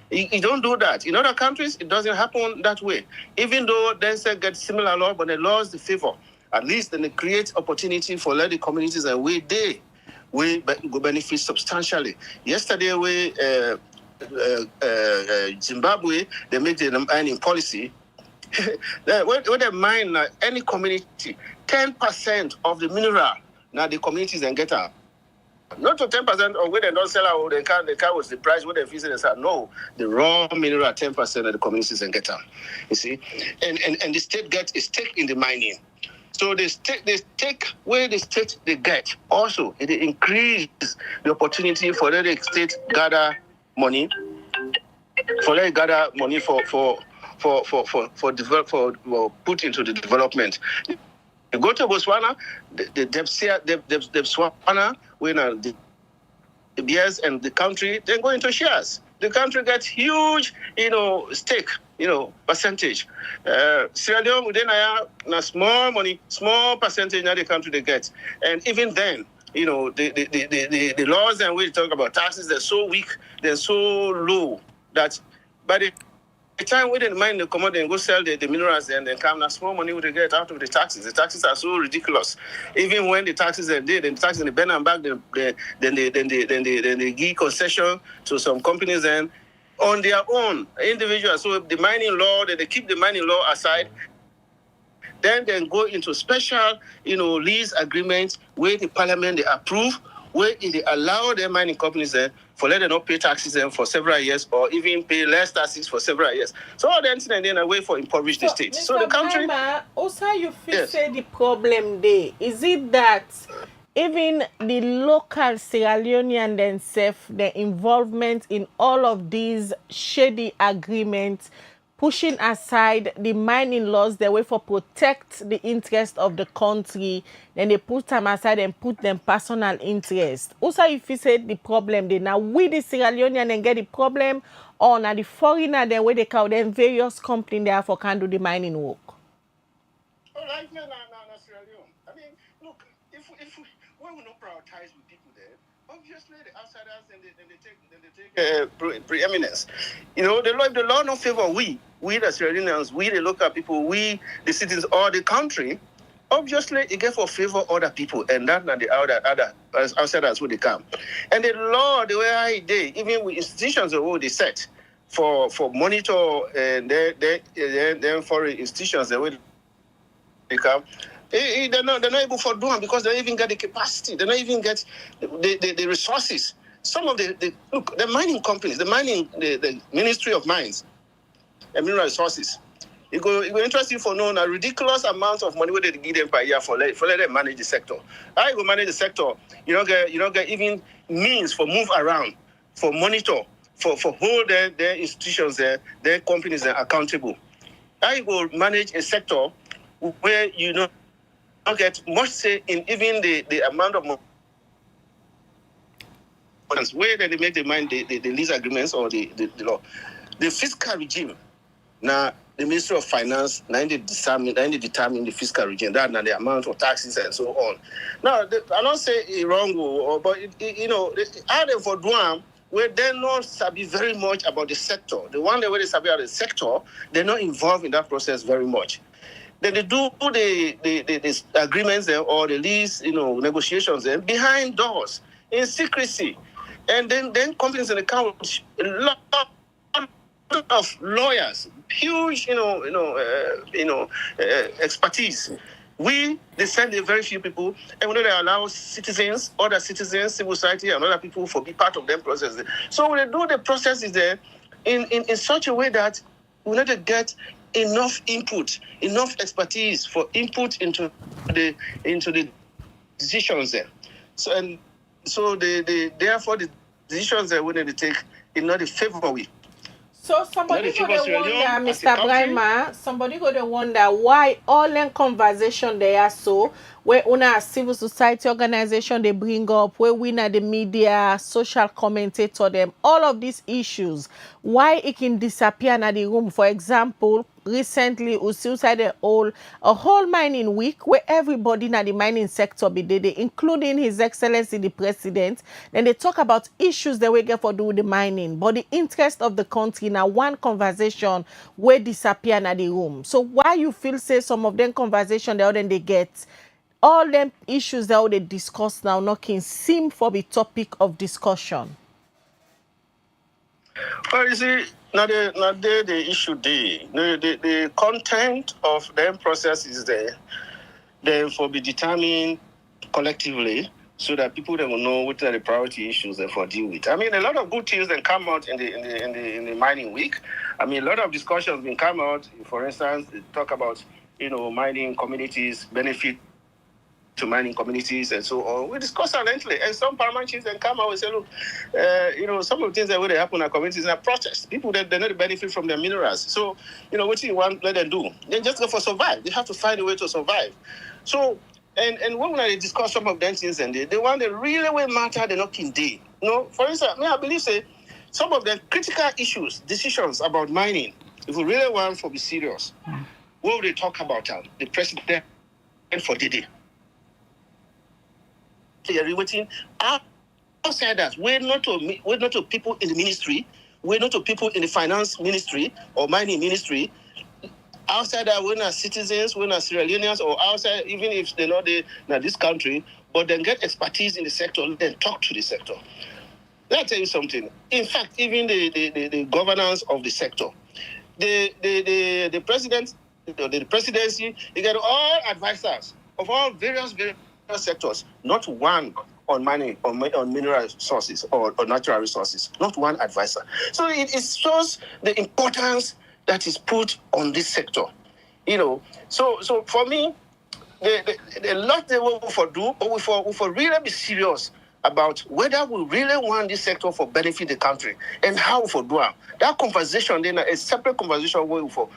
You don't do that. In other countries, it doesn't happen that way. Even though they say get similar law, but the laws the favor. At least then they create opportunity for the communities and we go benefit substantially. Yesterday, Zimbabwe, they made the mining policy. When they mine any community, 10% of the mineral now the communities then get out. Not to 10% or when they don't sell out, the car was the price, when they fix it and say, no, the raw mineral 10% of the communities and get out. You see? And the state gets a stake in the mining. So they take where the state they get. Also, it increase the opportunity for the state gather money, for put into the development. You go to Botswana, the Botswana, when the beers and the country, then go into shares. The country gets huge, stake, percentage. Sierra Leone, within a small money, small percentage now the country they get. And even then, the laws and we talk about taxes, they're so weak, they're so low that by the time we didn't mind the commodity and go sell the minerals and then come, now small money would get out of the taxes. The taxes are so ridiculous. Even when the taxes are did, and the taxes in the bend and back, then they give concession to some companies and on their own individuals. So the mining law, they keep the mining law aside. Then go into special, lease agreements where the parliament they approve, where they allow their mining companies then for letting them not pay taxes then for several years or even pay less taxes for several years. So all the and then a way for impoverish the state. So the country. Also, you feel say the problem there is it that even the local Sierra Leonean themselves, their involvement in all of these shady agreements, pushing aside the mining laws, the way for protect the interest of the country, then they put them aside and put them personal interest. Also, if you said the problem, then now we the Sierra Leonean and get the problem, or now the foreigner, then where they call them various companies therefore can do the mining work. All right, no, Sierra Leone. I mean, look, if when we don't prioritize with people there, obviously the outsiders and they take preeminence. The law don't favor we the Sierra Leoneans, we the local people, we the citizens or the country. Obviously, it get for favor other people, and that not the other outsiders who they come. And the law, the way I did, even with institutions the they set for monitor and their foreign institutions the way they come. They're not able for doing because they don't even get the capacity. They don't even get the resources. Some of the mining companies, the Ministry of Mines and Mineral Resources, it go interest you for knowing a ridiculous amount of money where they give them per year for let them manage the sector. How you go manage the sector? You don't get even means for move around, for monitor, for hold their institutions their companies accountable. How you go manage a sector where you don't get much say in even the amount of money where they make the lease agreements or the law. The fiscal regime Now, the Ministry of Finance, they determine the fiscal regime, that and the amount of taxes and so on. Now, I don't say it wrong, but adding for Duam, where they're not sabi very much about the sector. The one that they sabi about the sector, they're not involved in that process very much. Then they do the agreements there or the lease, negotiations there behind doors in secrecy, and then companies in the country, a lot of lawyers, huge, expertise. They send a very few people, and when they allow citizens, other citizens, civil society, and other people to be part of them process. So when they do the processes there in such a way that we need to get enough input, enough expertise for input into the decisions there. So therefore the decisions that we need to take in not the favor we. So somebody could wonder, Mr. Brima, somebody could wonder why all them conversation they are so where una civil society organization they bring up, where we na the media, social commentator them, all of these issues, why it can disappear in the room. For example, recently we still had a whole mining week where everybody in the mining sector be there, including His Excellency the President. Then they talk about issues that we get for do with the mining, but the interest of the country now one conversation where disappear in the room. So why you feel say some of them conversation that then they get all them issues that they discuss now not can seem for the topic of discussion? Well, you see, now the issue the content of them process is there. Therefore be determined collectively so that people then will know what are the priority issues they for deal with. I mean, a lot of good things then come out in the mining week. I mean, a lot of discussions been come out. For instance, they talk about mining communities benefit to mining communities and so on. We discuss silently, and some paramount chiefs then come out and say, look, some of the things that will happen in our communities are protest. People that they not benefit from their minerals. So, what you want let them do? They just go for survive. They have to find a way to survive. So, and when we discuss some of them things, and the one that really will matter, they're not in day. For instance, I believe say some of the critical issues, decisions about mining. If we really want to be serious, what will they talk about? The president for the day. Waiting outsiders. We're not to people in the ministry. We're not to people in the finance ministry or mining ministry. Outside that, we're not citizens, we're not Sierra Leoneans, or outside, even if they're not in this country, but then get expertise in the sector, then talk to the sector. Let me tell you something. In fact, even the governance of the sector, the president, the presidency, you get all advisors of all various sectors, not one on mining, on mineral resources or natural resources, not one advisor. So it shows the importance that is put on this sector. So for me, the lot they will for do, but we for really be serious about whether we really want this sector for benefit the country and how we for do it. That conversation then a separate conversation we for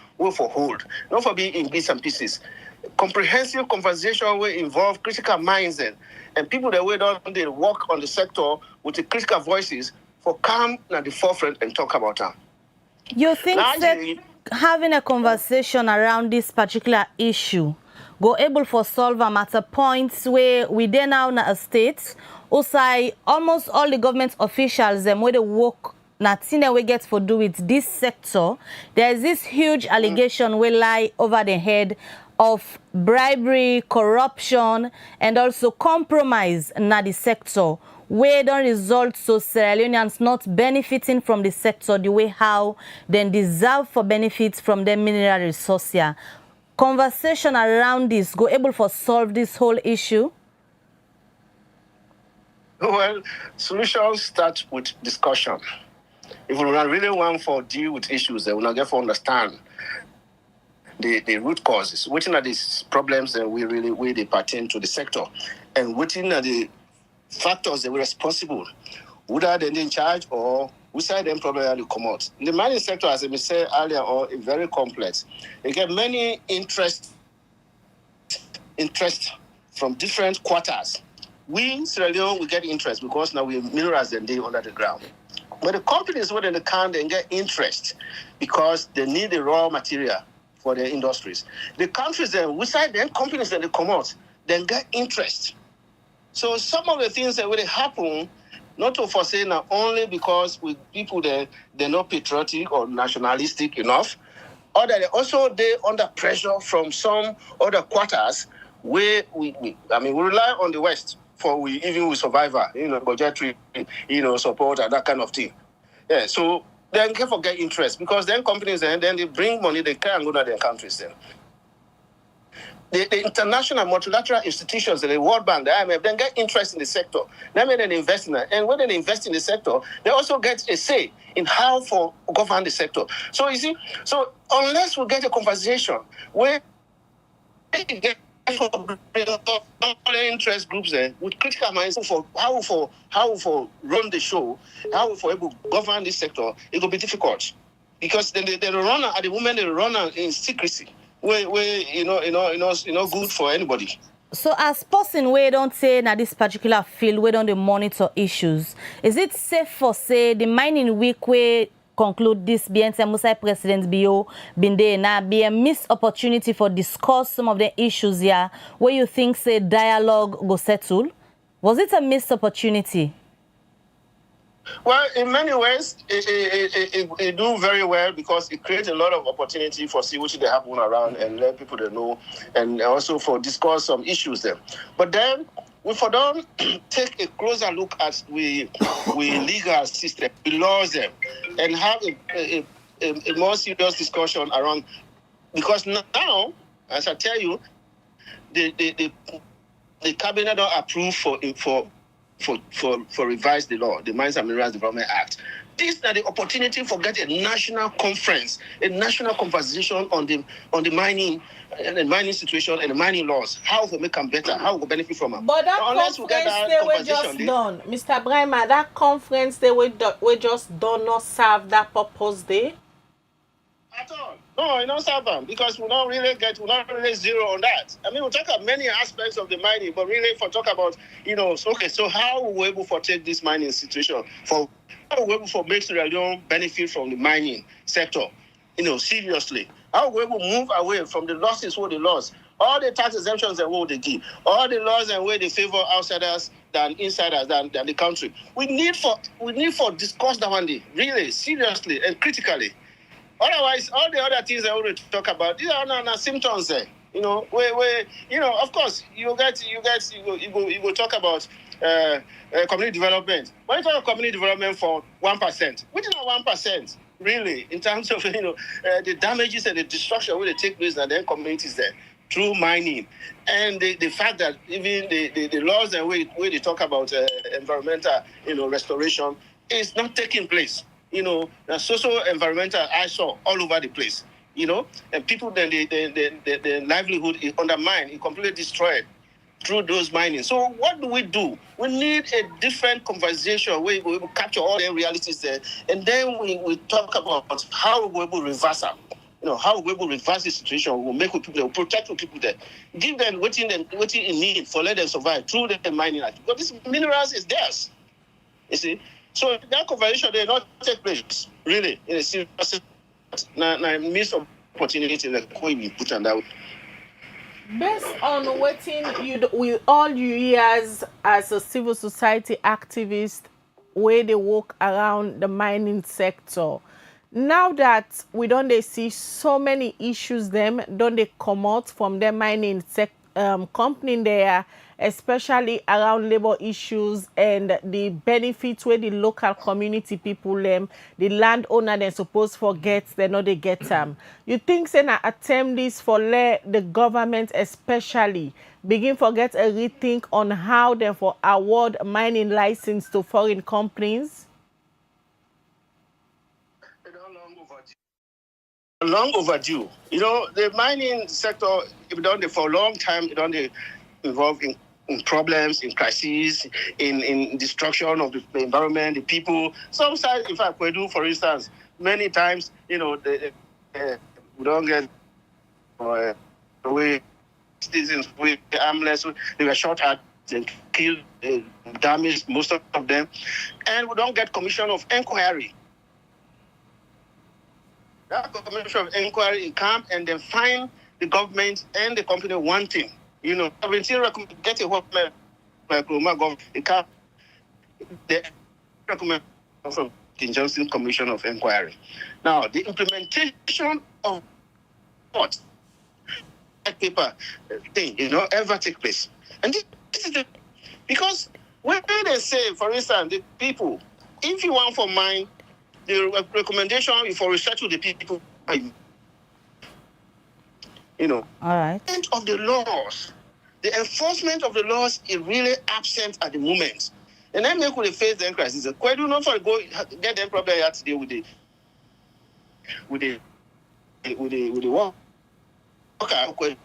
hold, not for being in bits and pieces. Comprehensive conversation will involve critical minds and people that they work on the sector with the critical voices for come at the forefront and talk about them. You think that having a conversation around this particular issue go able for solve them at a point where we then now in a state also almost all the government officials and where they work nothing that we get for do with this sector, there is this huge allegation will lie over the head of bribery, corruption, and also compromise in the sector, where don't result so Sierra Leoneans not benefiting from the sector the way how they deserve for benefits from their mineral resources. Conversation around this go able for solve this whole issue? Well, solutions start with discussion. If we really want to deal with issues, they will not get to understand the root causes, which are these problems that they pertain to the sector, and which are the factors that were responsible, whether they're in charge or which side them probably come out. The mining sector, as I said earlier, is very complex. You get many interest from different quarters. We, Sierra Leone, we get interest because now we minerals them day under the ground. But the companies where they can then get interest because they need the raw material for their industries. The countries then, which side then companies that they come out, then get interest. So some of the things that will happen, not to foresee not only because with people they're not patriotic or nationalistic enough, or that they under pressure from some other quarters where we rely on the West for even with survival, budgetary, support and that kind of thing. Yeah, so then can forget interest because then companies then they bring money, they can go to their countries then. The international multilateral institutions, the World Bank, the IMF, then get interest in the sector. Then they invest in it. And when they invest in the sector, they also get a say in how to govern the sector. So you see, unless we get a conversation where we get all interest groups there with critical minds for how for run the show, how for able to govern this sector, it will be difficult. Because then they run at the moment they run in secrecy. Where good for anybody. So as person we don't say na this particular field we don't monitor issues, is it safe for say the mining week we conclude this BNC Musai President Bio Binde na be a missed opportunity for discuss some of the issues here where you think say dialogue go settle? Was it a missed opportunity? Well, in many ways, it do very well because it creates a lot of opportunity for see what they happen around and let people to know, and also for discuss some issues there. But then we for them take a closer look at we legal system, we laws them, and have a more serious discussion around because now, as I tell you, the cabinet don't approve for revise the law, the Mines and Minerals Development Act. This is the opportunity for getting a national conference, a national conversation on the mining and the mining situation and the mining laws. How we make them better, how we benefit from them. But that conference they were just done, Mr. Brima, that conference they were just done not serve that purpose there? At all. No, it don't serve them because we're not really zero on that. I mean, we talk about many aspects of the mining, but really for talk about, so how we able to take this mining situation how we able to make Sierra Leone benefit from the mining sector, seriously. How we able to move away from the losses what they lost, all the tax exemptions that what they give, all the laws and where they favor outsiders than insiders than the country. We need for discuss that one day, really, seriously and critically. Otherwise, all the other things I already talk about, these are not symptoms there. Of course, you go talk about community development. When you talk about community development for 1%, which is not 1%, really, in terms of the damages and the destruction where they take place and then communities there through mining, and the fact that even the laws and way they talk about environmental restoration is not taking place. The social environmental I saw all over the place, and people then their livelihood is undermined, it completely destroyed through those mining. So what do? We need a different conversation where we will capture all the realities there, and then we talk about how we will reverse them. How we will reverse the situation. We'll make people, we'll protect the people there, give them what in need for let them survive through the mining act. But this minerals is theirs, you see. So that conversation did not take place, really, in a serious missed opportunity that we put on that. Based on with all you years as a civil society activist, where they work around the mining sector, now that we don't see so many issues, don't they come out from the mining company there, especially around labor issues and the benefits where the local community people, the landowner, they're supposed to forget, they get them. You think say na attempt this for let the government especially begin to get a rethink on how they for award mining license to foreign companies? Long overdue. The mining sector, it done for a long time, it done involved in problems, in crises, in destruction of the environment, the people. Some sides, in fact, we do, for instance, many times, we don't get away citizens with armless, they were shot at and killed, damaged most of them, and we don't get commission of inquiry. That commission of inquiry come and then find the government and the company wanting. You know, get a what government, it can't, the recommend from the Johnson Commission of Inquiry. Now, the implementation of what paper thing, ever take place. And this is because when they say, for instance, the people, if you want for mine, the recommendation is for research to the people, All right. Of the laws, the enforcement of the laws is really absent at the moment. And then they could face the crisis. Why do not for go get them problem here today with the work? Okay,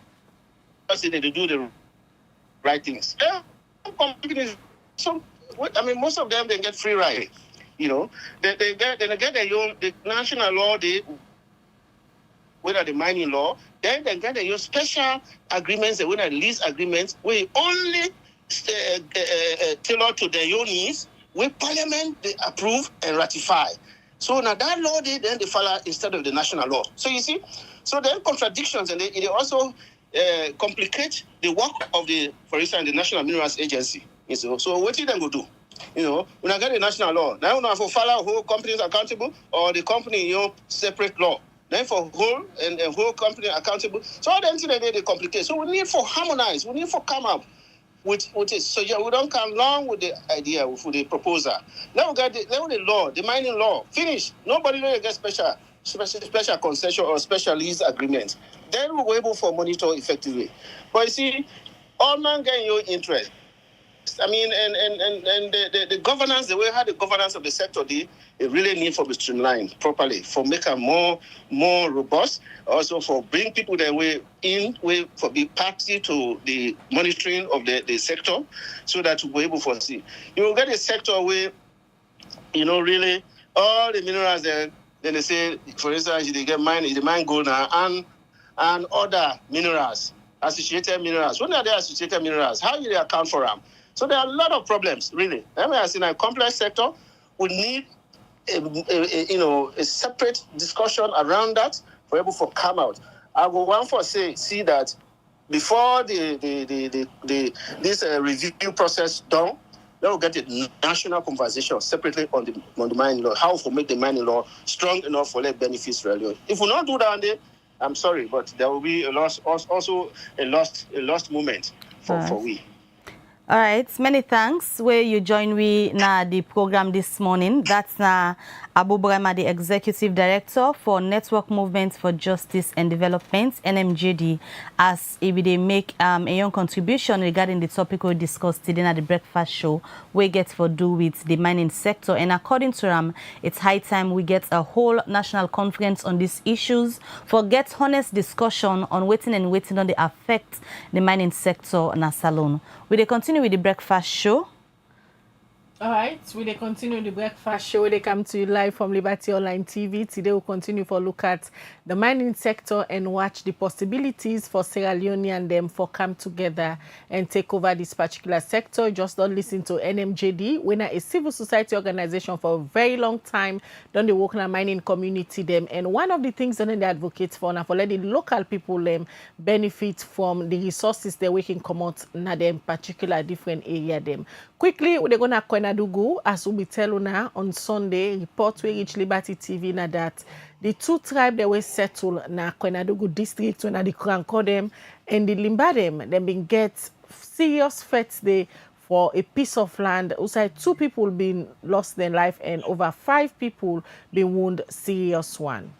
they do the right things. Yeah, companies. So most of them they get free ride. They get the national law, whether the mining law, then they get their special agreements, the winner lease agreements, we only tailor to their own needs, we Parliament they approve and ratify. So now that law then they follow instead of the national law. So you see, so there are contradictions, and they also complicate the work of for instance, the National Minerals Agency. So what did they go do? When I get the national law, now we have to follow whole companies accountable or the company separate law. Then for whole company accountable. So all them things they complicate. So we need for harmonize. We need for come up with it. So we don't come along with the idea with the proposal. Now we get the law, the mining law. Finish. Nobody will get special concession or special lease agreement. Then we're able to monitor effectively. But you see, all man getting your interest. I mean, and the governance, the way how the governance of the sector it really need for be streamlined properly, for make it more robust, also for bring people that way for be party to the monitoring of the sector, so that we're able to see. You will get a sector where, really all the minerals then they say, for instance, they get the mine gold now and other minerals, associated minerals. When are they associated minerals? How do they account for them? So there are a lot of problems, really. I mean, as in a complex sector, we need a separate discussion around that for able to come out. I will want to see that before this review process done, then we'll get a national conversation separately on the mining law, how to make the mining law strong enough for let benefits Sierra Leone. If we not do that, I'm sorry, but there will be a lost moment for we. All right, many thanks. Where you join me na the program this morning. That's na Abu Brahma, the Executive Director for Network Movement for Justice and Development, NMJD, as if they make a young contribution regarding the topic we discussed today at the breakfast show, we get for do with the mining sector. And according to them, it's high time we get a whole national conference on these issues for get honest discussion on waiting on the affect the mining sector na salon. We continue with the breakfast show. All right, we continue the breakfast show. They come to you live from Liberty Online TV. Today we'll continue for look at the mining sector and watch the possibilities for Sierra Leone and them for come together and take over this particular sector. Just don't listen to NMJD. We're a civil society organization for a very long time. Done the work in the mining community them. And one of the things that they advocate for now for letting local people benefit from the resources that we can come out in them particular different area them. Quickly, we're going to Kwenadugu, as we tell now on Sunday, report we reach Liberty TV na that the two tribes that were settled na Kwenadugu district when the Krankodem and the Limbadem, they been get serious threats there for a piece of land. Also, 2 people been lost their life and over 5 people been wounded serious one.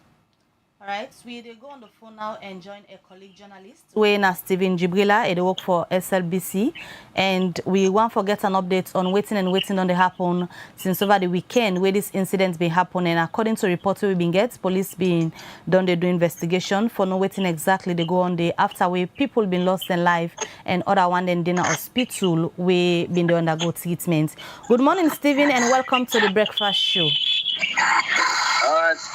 All right, we go on the phone now and join a colleague journalist. We're na Stephen Jibrila, they work for SLBC, and we want to get an update on waiting on the happen since over the weekend where this incident been happening. According to reports we've been get, police been done they do investigation for no waiting exactly. They go on the after where people been lost in life and other one then dinner hospital we been doing undergo treatment. Good morning, Stephen, and welcome to the breakfast show.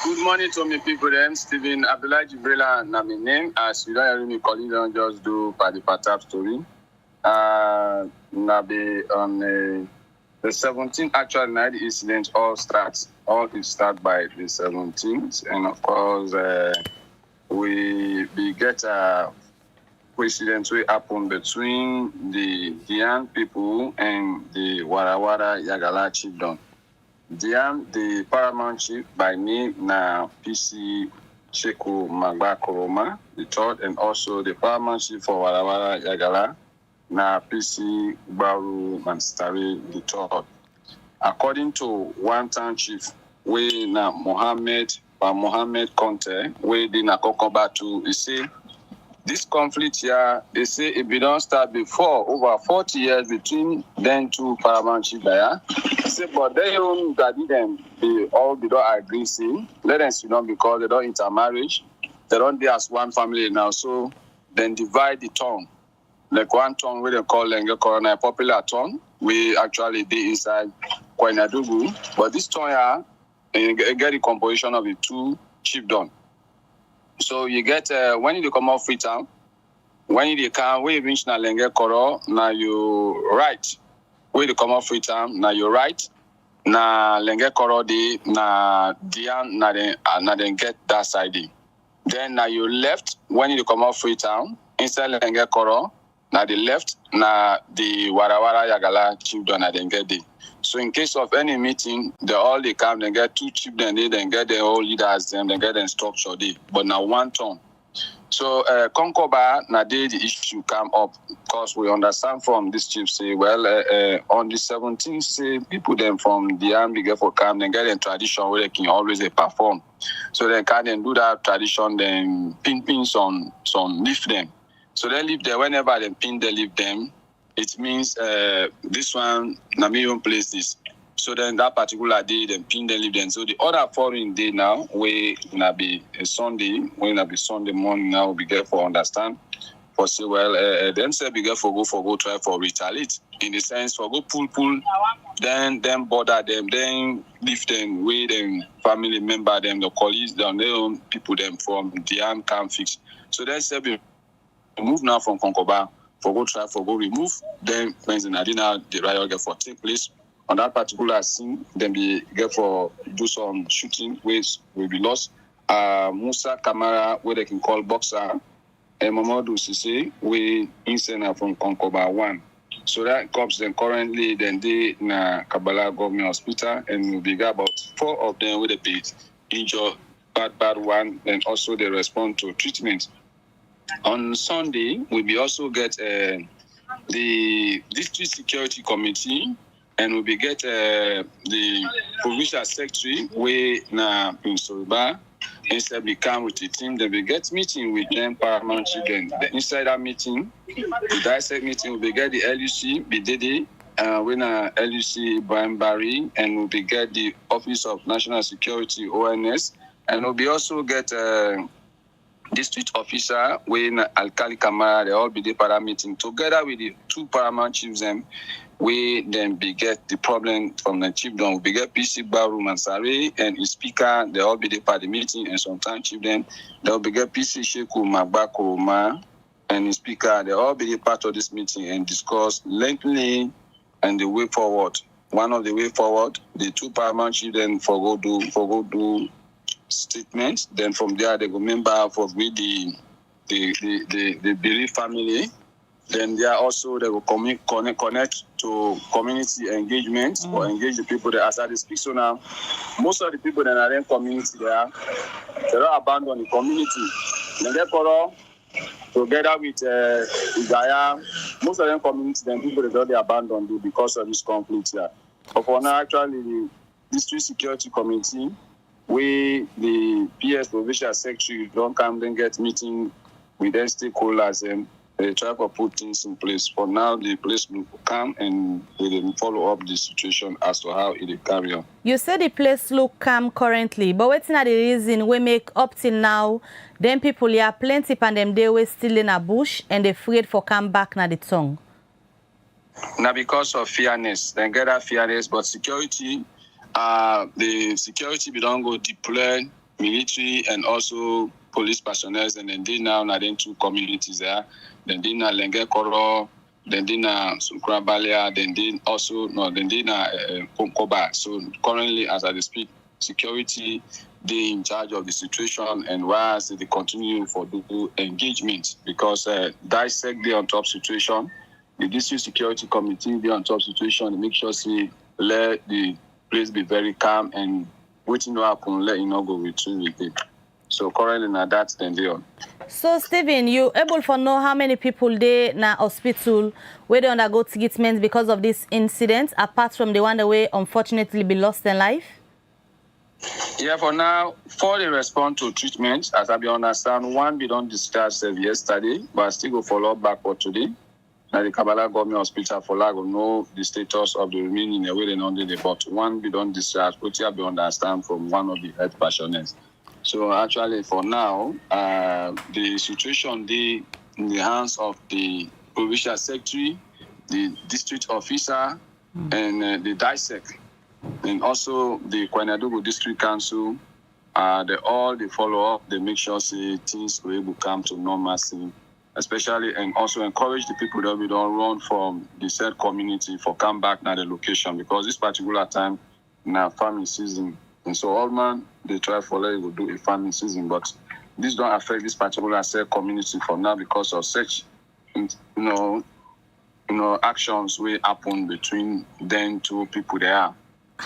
Good morning to me people. I'm Stephen Abdullah Jibrila, na my name. As you don't hear me calling, don't just do Paddy Patap story. Now be on the 17th. Actually, night incident all it start by the 17th, and of course we get a incident will happen between the Dian people and the Warawara Yagala chiefdom. Dian, the paramount chief by name na PC Sheku Magba Koroma, the third, and also the paramount chief for Warawara Yagala na PC Baru Manstari, the third. According to one town chief, we na Mohammed Conte, we did na Kokoba to, he say, this conflict here, they say it be don't start before over 40 years between them two paramount chiefs there. Say, but they don't don't agree, see. Let them sit down because they don't intermarriage. They don't be as one family now. So then divide the tongue. Like one tongue we they call Lenge Corona, popular tongue. We actually did inside Kwainadugu. But this tongue here, you get the composition of the two chiefdom. So you get when you come off Freetown, when you come, we reach na Lenge Koro, now you right. When you come off Freetown, now you right. Na Lenge Koro di na Dian na den get that side. Then now you left when you come off Freetown, inside Lenge Koro, na the left na the Warawara Yagala chiefdom na den get the. So in case of any meeting, they come, they get two chiefs, then they get their whole leaders, then they get them structure there. But now one turn. So Konkoba, now the issue come up because we understand from this chief say, well, on the 17th, say people them from the army get for come, they get a tradition where they can always perform. So they can then do that tradition, then pin some leave them. So they leave there whenever they pin, they leave them. It means this one, Namibian place this. So then that particular day, then pin the leave them. So the other following day now, we gonna be a Sunday, we gonna be Sunday morning now, we get for understand. For say, well, them say we get for go try for retaliate. In the sense for go pull, then bother them, then leave them, way them family member them, the colleagues, their own people them from the arm can't fix. So then say we move now from Konkoba. For go remove, then when the Nadina, the riot get for take place. On that particular scene, then we get for do some shooting, which will be lost. Musa Kamara, where they can call boxer, and Mamadou Sisse, we insane from Konkoba 1. So that cops then currently then they na Kabbalah Government Hospital, and we got about 4 of them with a bit injured, bad one, and also they respond to treatment. On Sunday, we also get the District Security Committee, and we get the Provincial Secretary, we na Pinsoba, instead we come with the team, then we get meeting with them, paramount children. The insider meeting, the dissect meeting, we get the LUC, BDD, we na LUC Ibrahim Barry, and we get the Office of National Security, ONS, and we also get district officer, when Alkali Kamara, they all be the para meeting together with the two paramount chiefs. We then be get the problem from the chiefdom. We get PC Baru Mansari and his speaker, they all be the party meeting, and sometimes chiefdom, they all be get PC Sheku Magba Koroma and his speaker, they all be the part of this meeting and discuss lengthily and the way forward. One of the way forward, the two paramount chiefs then for go do statements. Then from there they go member for the bereaved family. Then they are also they will connect to community engagement or engage the people that as I speak. So now most of the people that are in community there, they don't abandon the community. Then therefore together with Gaia, most of them community then people that don't abandon because of this conflict here. But for now actually the District Security Committee, we, the PS Provincial Secretary, don't come then get meeting with their stakeholders and they try to put things in place. For now, the place will come and they will follow up the situation as to how it will carry on. You say the place look calm currently, but what's not the reason we make up till now? Then people here plenty and them they were still in a bush and they afraid for come back na the tongue. Now because of fairness, then get that fairness, but security. The security we don't go deploy military and also police personnel, and then they now then two communities there. Then they now Lenge Koro, then did Sukrabalia, then did also, no, then did Konkoba. So currently, as I speak, security, they in charge of the situation, and whilst they continue for the engagement, because dissect the on top situation, the district security committee, they on top situation, to make sure let the place be very calm and waiting to happen, let you know go with it. So currently now that's then they on. So Stephen, you able to know how many people they na hospital where they undergo treatment because of this incident, apart from the one that way unfortunately be lost in life? Yeah, for now, 4 they respond to treatment. As I be understand, 1 be don't discharge yesterday, but I still go follow up back for today. Now the Kabbalah Government Hospital for Lago know the status of the remaining away they know the but 1 be don't discharge, which I be understand from one of the health passioners. So actually for now, the situation they in the hands of the provincial secretary, the district officer, and the dissect. And also the Kwainadugu District Council, they all they follow up, they make sure things will able to come to normalcy, especially and also encourage the people that we don't run from the said community for come back now the location, because this particular time now farming season. And so all man they try for let you do a farming season, but this don't affect this particular said community for now because of such actions will happen between them two people there.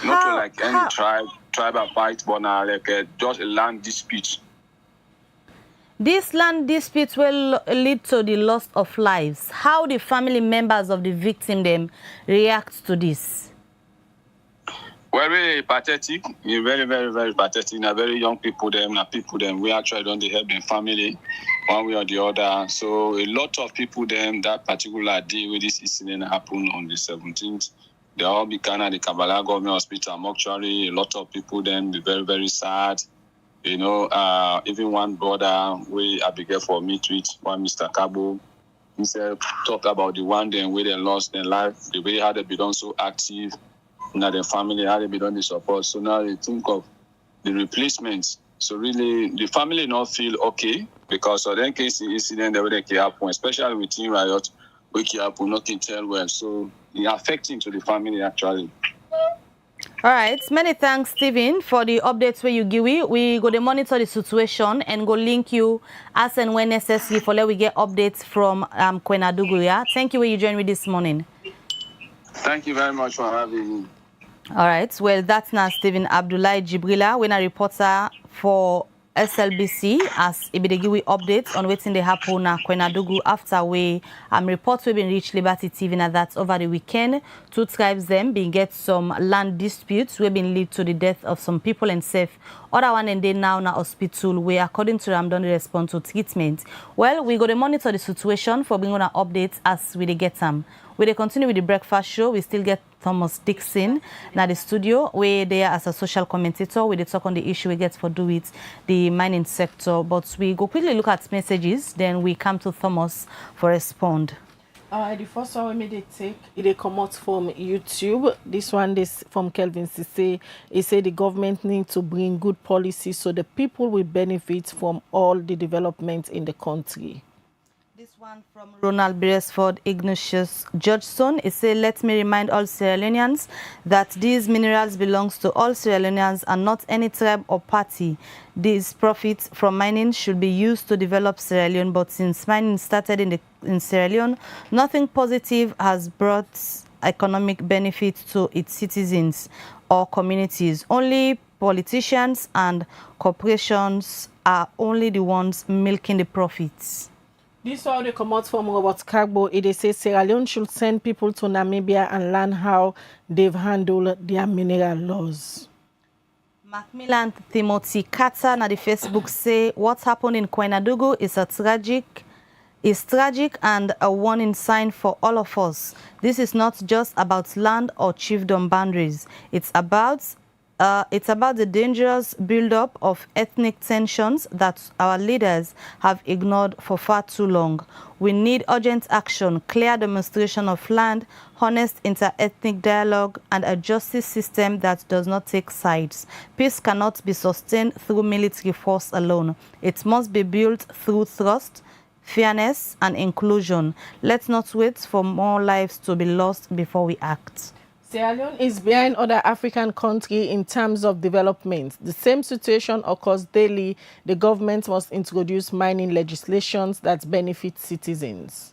Not to like any tribal fight, but now like just a land dispute. This land dispute will lead to the loss of lives. How the family members of the victim them react to this? Very pathetic. Very, very, very pathetic. Now, very young people them, we actually don't help their family one way or the other. So a lot of people them that particular day where this incident happened on the 17th. They all be kind of the Kabbalah Government Hospital mortuary. A lot of people then be very, very sad. Even one brother, I began for meet with one Mr. Kabo. He said, talk about the one day where they lost their life, the way how they be done so active, now their family, how they be done the support. So now they think of the replacements. So really, the family not feel okay because of the case the incident that they happen, especially with Team Riot, we happen, nothing tell well. So it's affecting to the family actually. All right, many thanks, Stephen, for the updates where you give. We go to monitor the situation and go link you as and when necessary for let we get updates from Kwainadugu. Yeah? Thank you where you joined me this morning. Thank you very much for having me. All right, well, that's now Stephen Abdullahi Jibrila, when a reporter for SLBC, as Ibidegiwi updates on waiting they happen na Kwainadugu after we reports we've been reached Liberty TV na that over the weekend. 2 tribes them being get some land disputes we've been lead to the death of some people and safe. Other one and they now na hospital where according to them don't respond to treatment. Well, we go to monitor the situation for bringing on updates as we get them. We continue with the breakfast show. We still get Thomas Dixon na the studio where they are as a social commentator. We talk on the issue we get for do with the mining sector. But we go quickly look at messages. Then we come to Thomas for respond. The first one we made it come out from YouTube. This one is from Kelvin Sisse. He said the government need to bring good policies so the people will benefit from all the development in the country. This one from Ronald Beresford Ignatius Georgeson. He said, let me remind all Sierra Leoneans that these minerals belongs to all Sierra Leoneans and not any tribe or party. These profits from mining should be used to develop Sierra Leone, but since mining started in Sierra Leone, nothing positive has brought economic benefit to its citizens or communities. Only politicians and corporations are only the ones milking the profits. This is how they come out from Robert Carbo. It says Sierra Leone should send people to Namibia and learn how they've handled their mineral laws. Macmillan Timothy Carter na the Facebook say what happened in Kwainadugu is tragic and a warning sign for all of us. This is not just about land or chiefdom boundaries. It's about the dangerous build-up of ethnic tensions that our leaders have ignored for far too long. We need urgent action, clear demonstration of land, honest inter-ethnic dialogue, and a justice system that does not take sides. Peace cannot be sustained through military force alone. It must be built through trust, fairness, and inclusion. Let's not wait for more lives to be lost before we act. Sierra Leone is behind other African countries in terms of development. The same situation occurs daily. The government must introduce mining legislations that benefit citizens.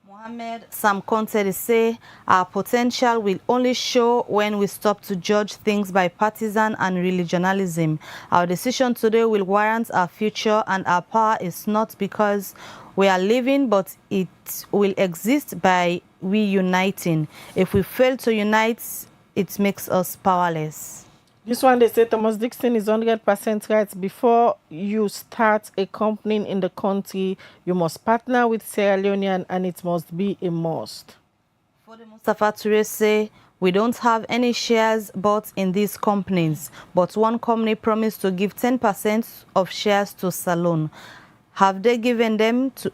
Mohammed Sam Conte say our potential will only show when we stop to judge things by partisan and religionalism. Our decision today will warrant our future, and our power is not because we are living, but it will exist by we uniting. If we fail to unite, it makes us powerless. This one, they say Thomas Dixon is 100% right. Before you start a company in the country, you must partner with Sierra Leonean, and it must be a must. For the Mustafa Toure say, we don't have any shares bought in these companies, but one company promised to give 10% of shares to Salon. Have they given it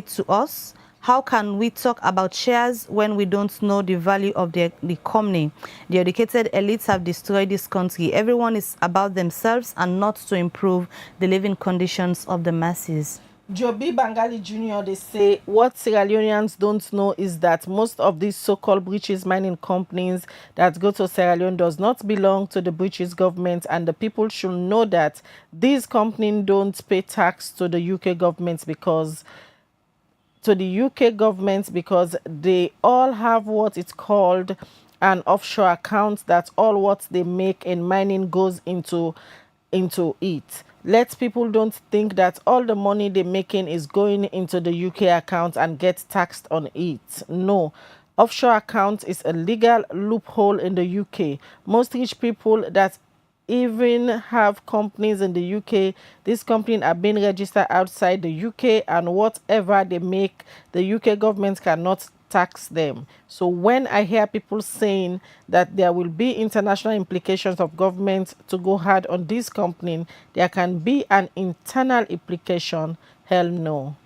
to us? How can we talk about shares when we don't know the value of the company? The educated elites have destroyed this country. Everyone is about themselves and not to improve the living conditions of the masses. Joby Bangali Jr., they say what Sierra Leoneans don't know is that most of these so-called British mining companies that go to Sierra Leone does not belong to the British government, and the people should know that these companies don't pay tax to the UK government because they all have what it's called an offshore account, that all what they make in mining goes into it. Let people don't think that all the money they're making is going into the UK account and get taxed on it. No. Offshore account is a legal loophole in the UK. Most rich people that even have companies in the UK, these companies are being registered outside the UK, and whatever they make, the UK government cannot tax them. So when I hear people saying that there will be international implications of government to go hard on this company, there can be an internal implication. Hell no.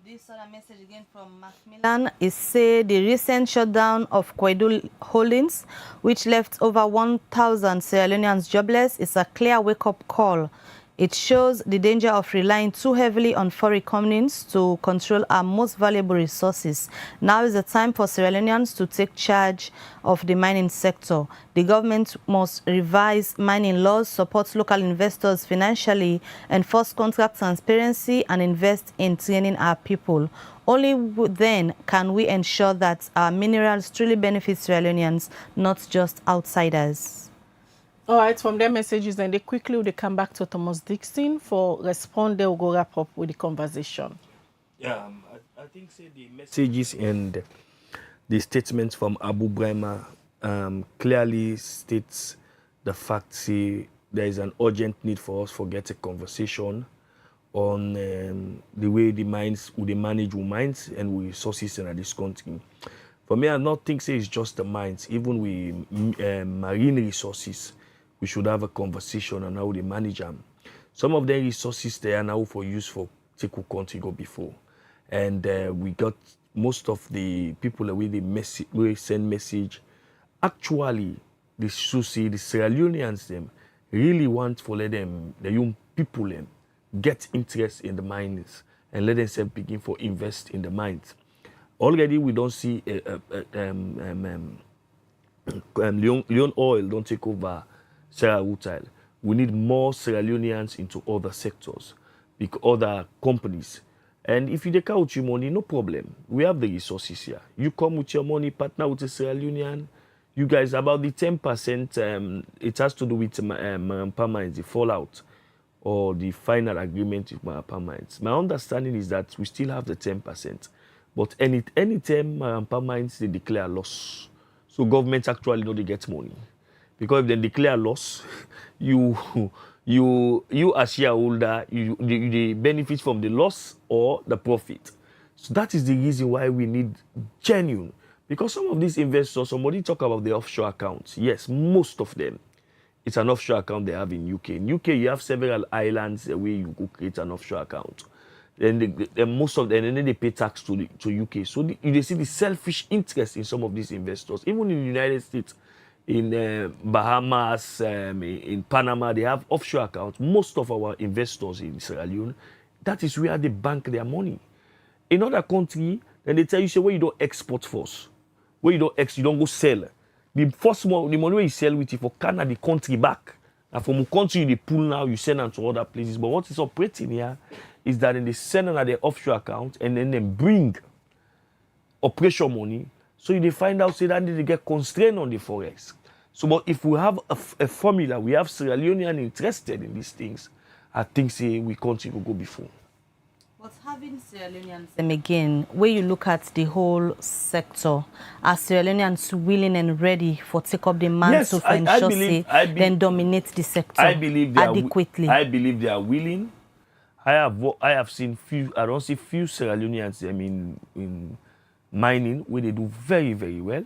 This other message again from Macmillan is say the recent shutdown of Kwedu Holdings, which left over 1,000 Sierra Leoneans jobless, is a clear wake-up call. It shows the danger of relying too heavily on foreign companies to control our most valuable resources. Now is the time for Sierra Leoneans to take charge of the mining sector. The government must revise mining laws, support local investors financially, enforce contract transparency, and invest in training our people. Only then can we ensure that our minerals truly benefit Sierra Leoneans, not just outsiders. All right, from their messages, and they quickly will come back to Thomas Dixon for respond. They will go wrap up with the conversation. Yeah, I think say the messages and the statements from Abu Brahma clearly states the fact say there is an urgent need for us to get a conversation on the way the mines, we manage our mines and we resources in this country. For me, I not think say it's just the mines, even with marine resources. We should have a conversation on how they manage them. Some of the resources they are now for use for take our country go before, and we got most of the people that we send message. Actually, they should see the Sierra Leoneans them really want for let them the young people them get interest in the mines and let themselves begin for invest in the mines. Already we don't see Leon Oil don't take over Sierra Rutile. We need more Sierra Leoneans into other sectors, other companies. And if you take out your money, no problem. We have the resources here. You come with your money, partner with a Sierra Leonean. You guys, about the 10%, it has to do with Marapa Mines, the fallout, or the final agreement with Marapa Mines. My understanding is that we still have the 10%. But anytime Marapa Mines, they declare loss. So government actually know they get money. Because if they declare loss, you as shareholder, you benefit from the loss or the profit. So that is the reason why we need genuine. Because some of these investors, somebody talk about the offshore accounts. Yes, most of them, it's an offshore account they have in UK. In UK, you have several islands where you could create an offshore account. Then most of them, and then they pay tax to UK. So you see the selfish interest in some of these investors. Even in the United States, in Bahamas, in Panama, they have offshore accounts. Most of our investors in Sierra Leone That is where they bank their money. In other country, then they tell you, say, where you don't export first. Where you don't go sell. The first money, the money where you sell with it for Canada, the country back. And from a country they pull now, you send them to other places. But what is operating here is that then they send them at their offshore account and then they bring operation money. So they find out, say that they get constrained on the forex. So, but if we have a formula, we have Sierra Leonean interested in these things, I think, say, we country will go before. But having Sierra Leoneans again, where you look at the whole sector, are Sierra Leoneans willing and ready for take up the mantle to ensure then dominate the sector adequately? I believe they are willing. I have seen few. I don't see few Sierra Leoneans. I mean, in mining where they do very, very well.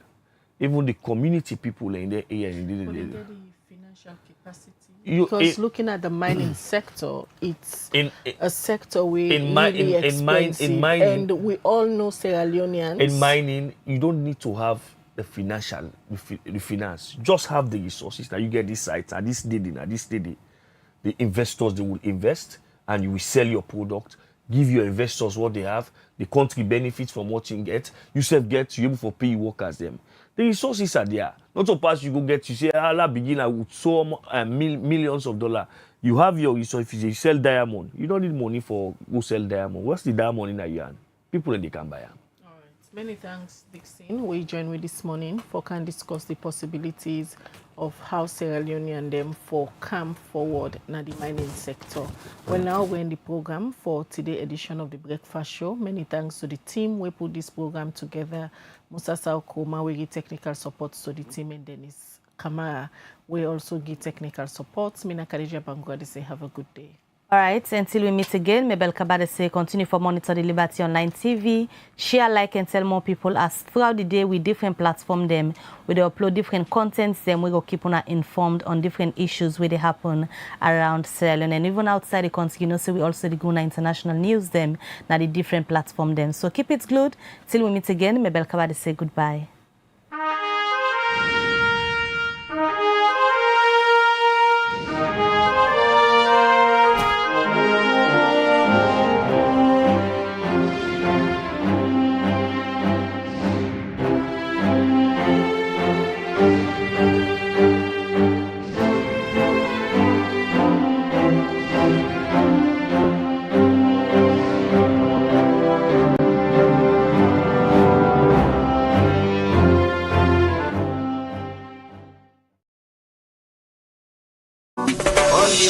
Even the community people in the area, the financial capacity. Because looking at the mining sector, it's a sector we really expensive, in mining, and we all know Sierra Leoneans. In mining, you don't need to have the finance. Just have the resources that you get these sites at this day, the investors, they will invest and you will sell your product, give your investors what they have, the country benefits from what you get, you self get, you're able to pay your workers them. The resources are there. Not to pass, you go get, you say, Allah begin with so millions of dollars. You have your resources. If you sell diamond, you don't need money for go sell diamond. What's the diamond in a yarn? People they can buy them. All right. Many thanks, Dixon. We join with this morning for can discuss the possibilities of how Sierra Leone and them for come forward in the mining sector. Well, now we're in the program for today's edition of the Breakfast Show. Many thanks to the team we put this program together. Musa Saukoma, we give technical support to the team, and Dennis Kamara, we also give technical support. Mina Khadija Bangwa, say have a good day. All right, until we meet again, Mabel Kabade say continue for Monitor the Liberty Online TV. Share, like, and tell more people as throughout the day with different platforms them, where they upload different contents, then we go keep on informed on different issues where they happen around Sierra Leone. And even outside the country, you know, so we also the Guna International News them, now the different platforms them. So keep it glued. Till we meet again, Mabel Kabade say goodbye.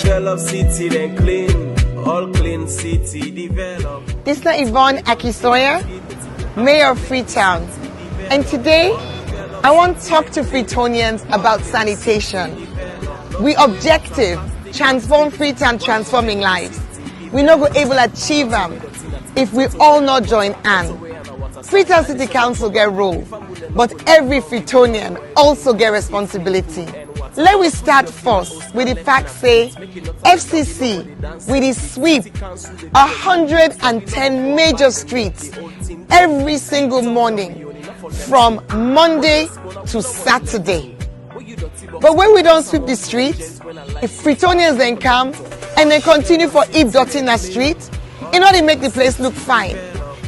Develop city, then clean, all clean city, develop. This is Yvonne Akisoya, Mayor of Freetown. And today, I want to talk to Freetonians about sanitation. We objective, transform Freetown, transforming lives. We not go able to achieve them if we all not join hands. Freetown City Council get role, but every Freetonian also get responsibility. Let we start first with the fact say FCC with the sweep 110 major streets every single morning from Monday to Saturday. But when we don't sweep the streets, if Freetonians then come and they continue for heap dirty in the street, in order to make the place look fine.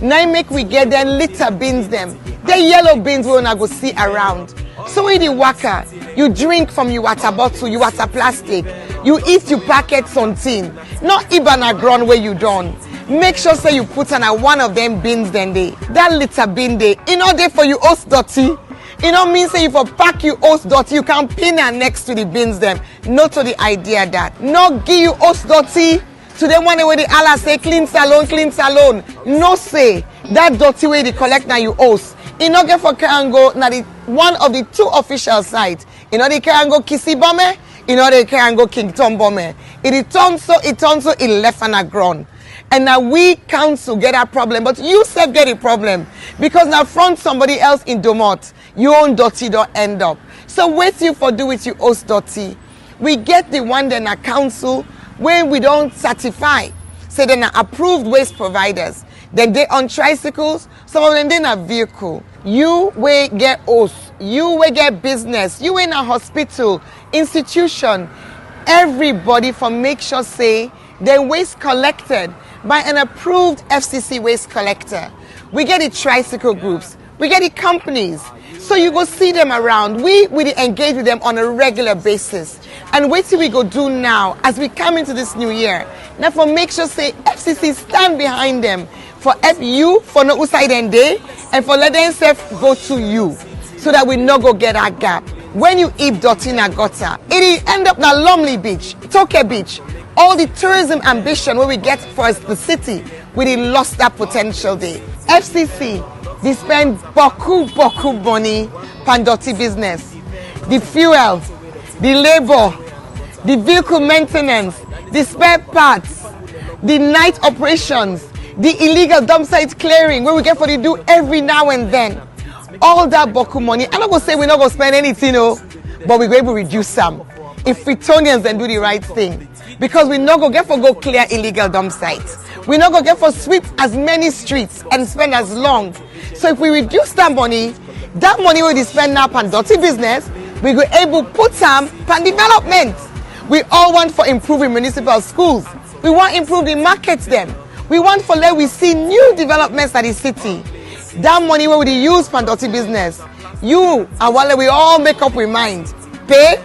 Now make we get them litter bins them. The yellow bins we wanna go see around. So when you waka, you drink from your water bottle, your water plastic, you eat your packet something, not even a ground where you don't. Make sure say you put on one of them bins then they. That litter bin they, in order for you host dirty. You know mean say if you pack you host dirty, you can pin her next to the bins them. Not to the idea that. Not give you host dirty to them one way the Allah say clean salon. No say that dirty way they collect now you host. In order for Karango, now the one of the two official sites. In order Karango Kisi Bome, in order Karango King Tom Bome. It turns so it left on a ground. And now we council get a problem, but you self get a problem because now front somebody else in Domot, your own dirty don't end up. So wait you for do with you host dirty. We get the one then a council where we don't certify. Say then approved waste providers. Then they on tricycles, some of them they in a vehicle. You will get host, you will get business, you in a hospital, institution, everybody for make sure say the waste collected by an approved FCC waste collector. We get the tricycle groups, we get the companies, so you go see them around. We engage with them on a regular basis. And wait till we go do now as we come into this new year. Now for make sure say FCC stand behind them for help you for no outside and day and for let them self go to you so that we no go get that gap. When you eat dirty in a gutter, it end up na Lumley Beach, Toke Beach. All the tourism ambition where we get for the city, we lost that potential there. FCC, they spend boku money pan dirty business. The fuel, the labor, the vehicle maintenance, the spare parts, the night operations, the illegal dump site clearing where we get for the do every now and then. All that boku money, I'm not going to say we're not going to spend anything, but we're going to reduce some. If Fritonians then do the right thing. Because we're not going to get for go clear illegal dump sites. We're not going to get for sweep as many streets and spend as long. So if we reduce that money we spend now on dirty business, we go able put some on development. We all want for improving municipal schools. We want improve the markets them. We want for let we see new developments at the city. That money we use for dirty business. You and while we all make up with mind. Pay.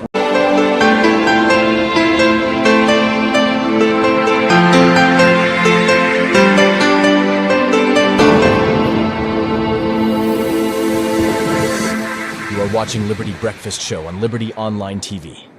You are watching Liberty Breakfast Show on Liberty Online TV.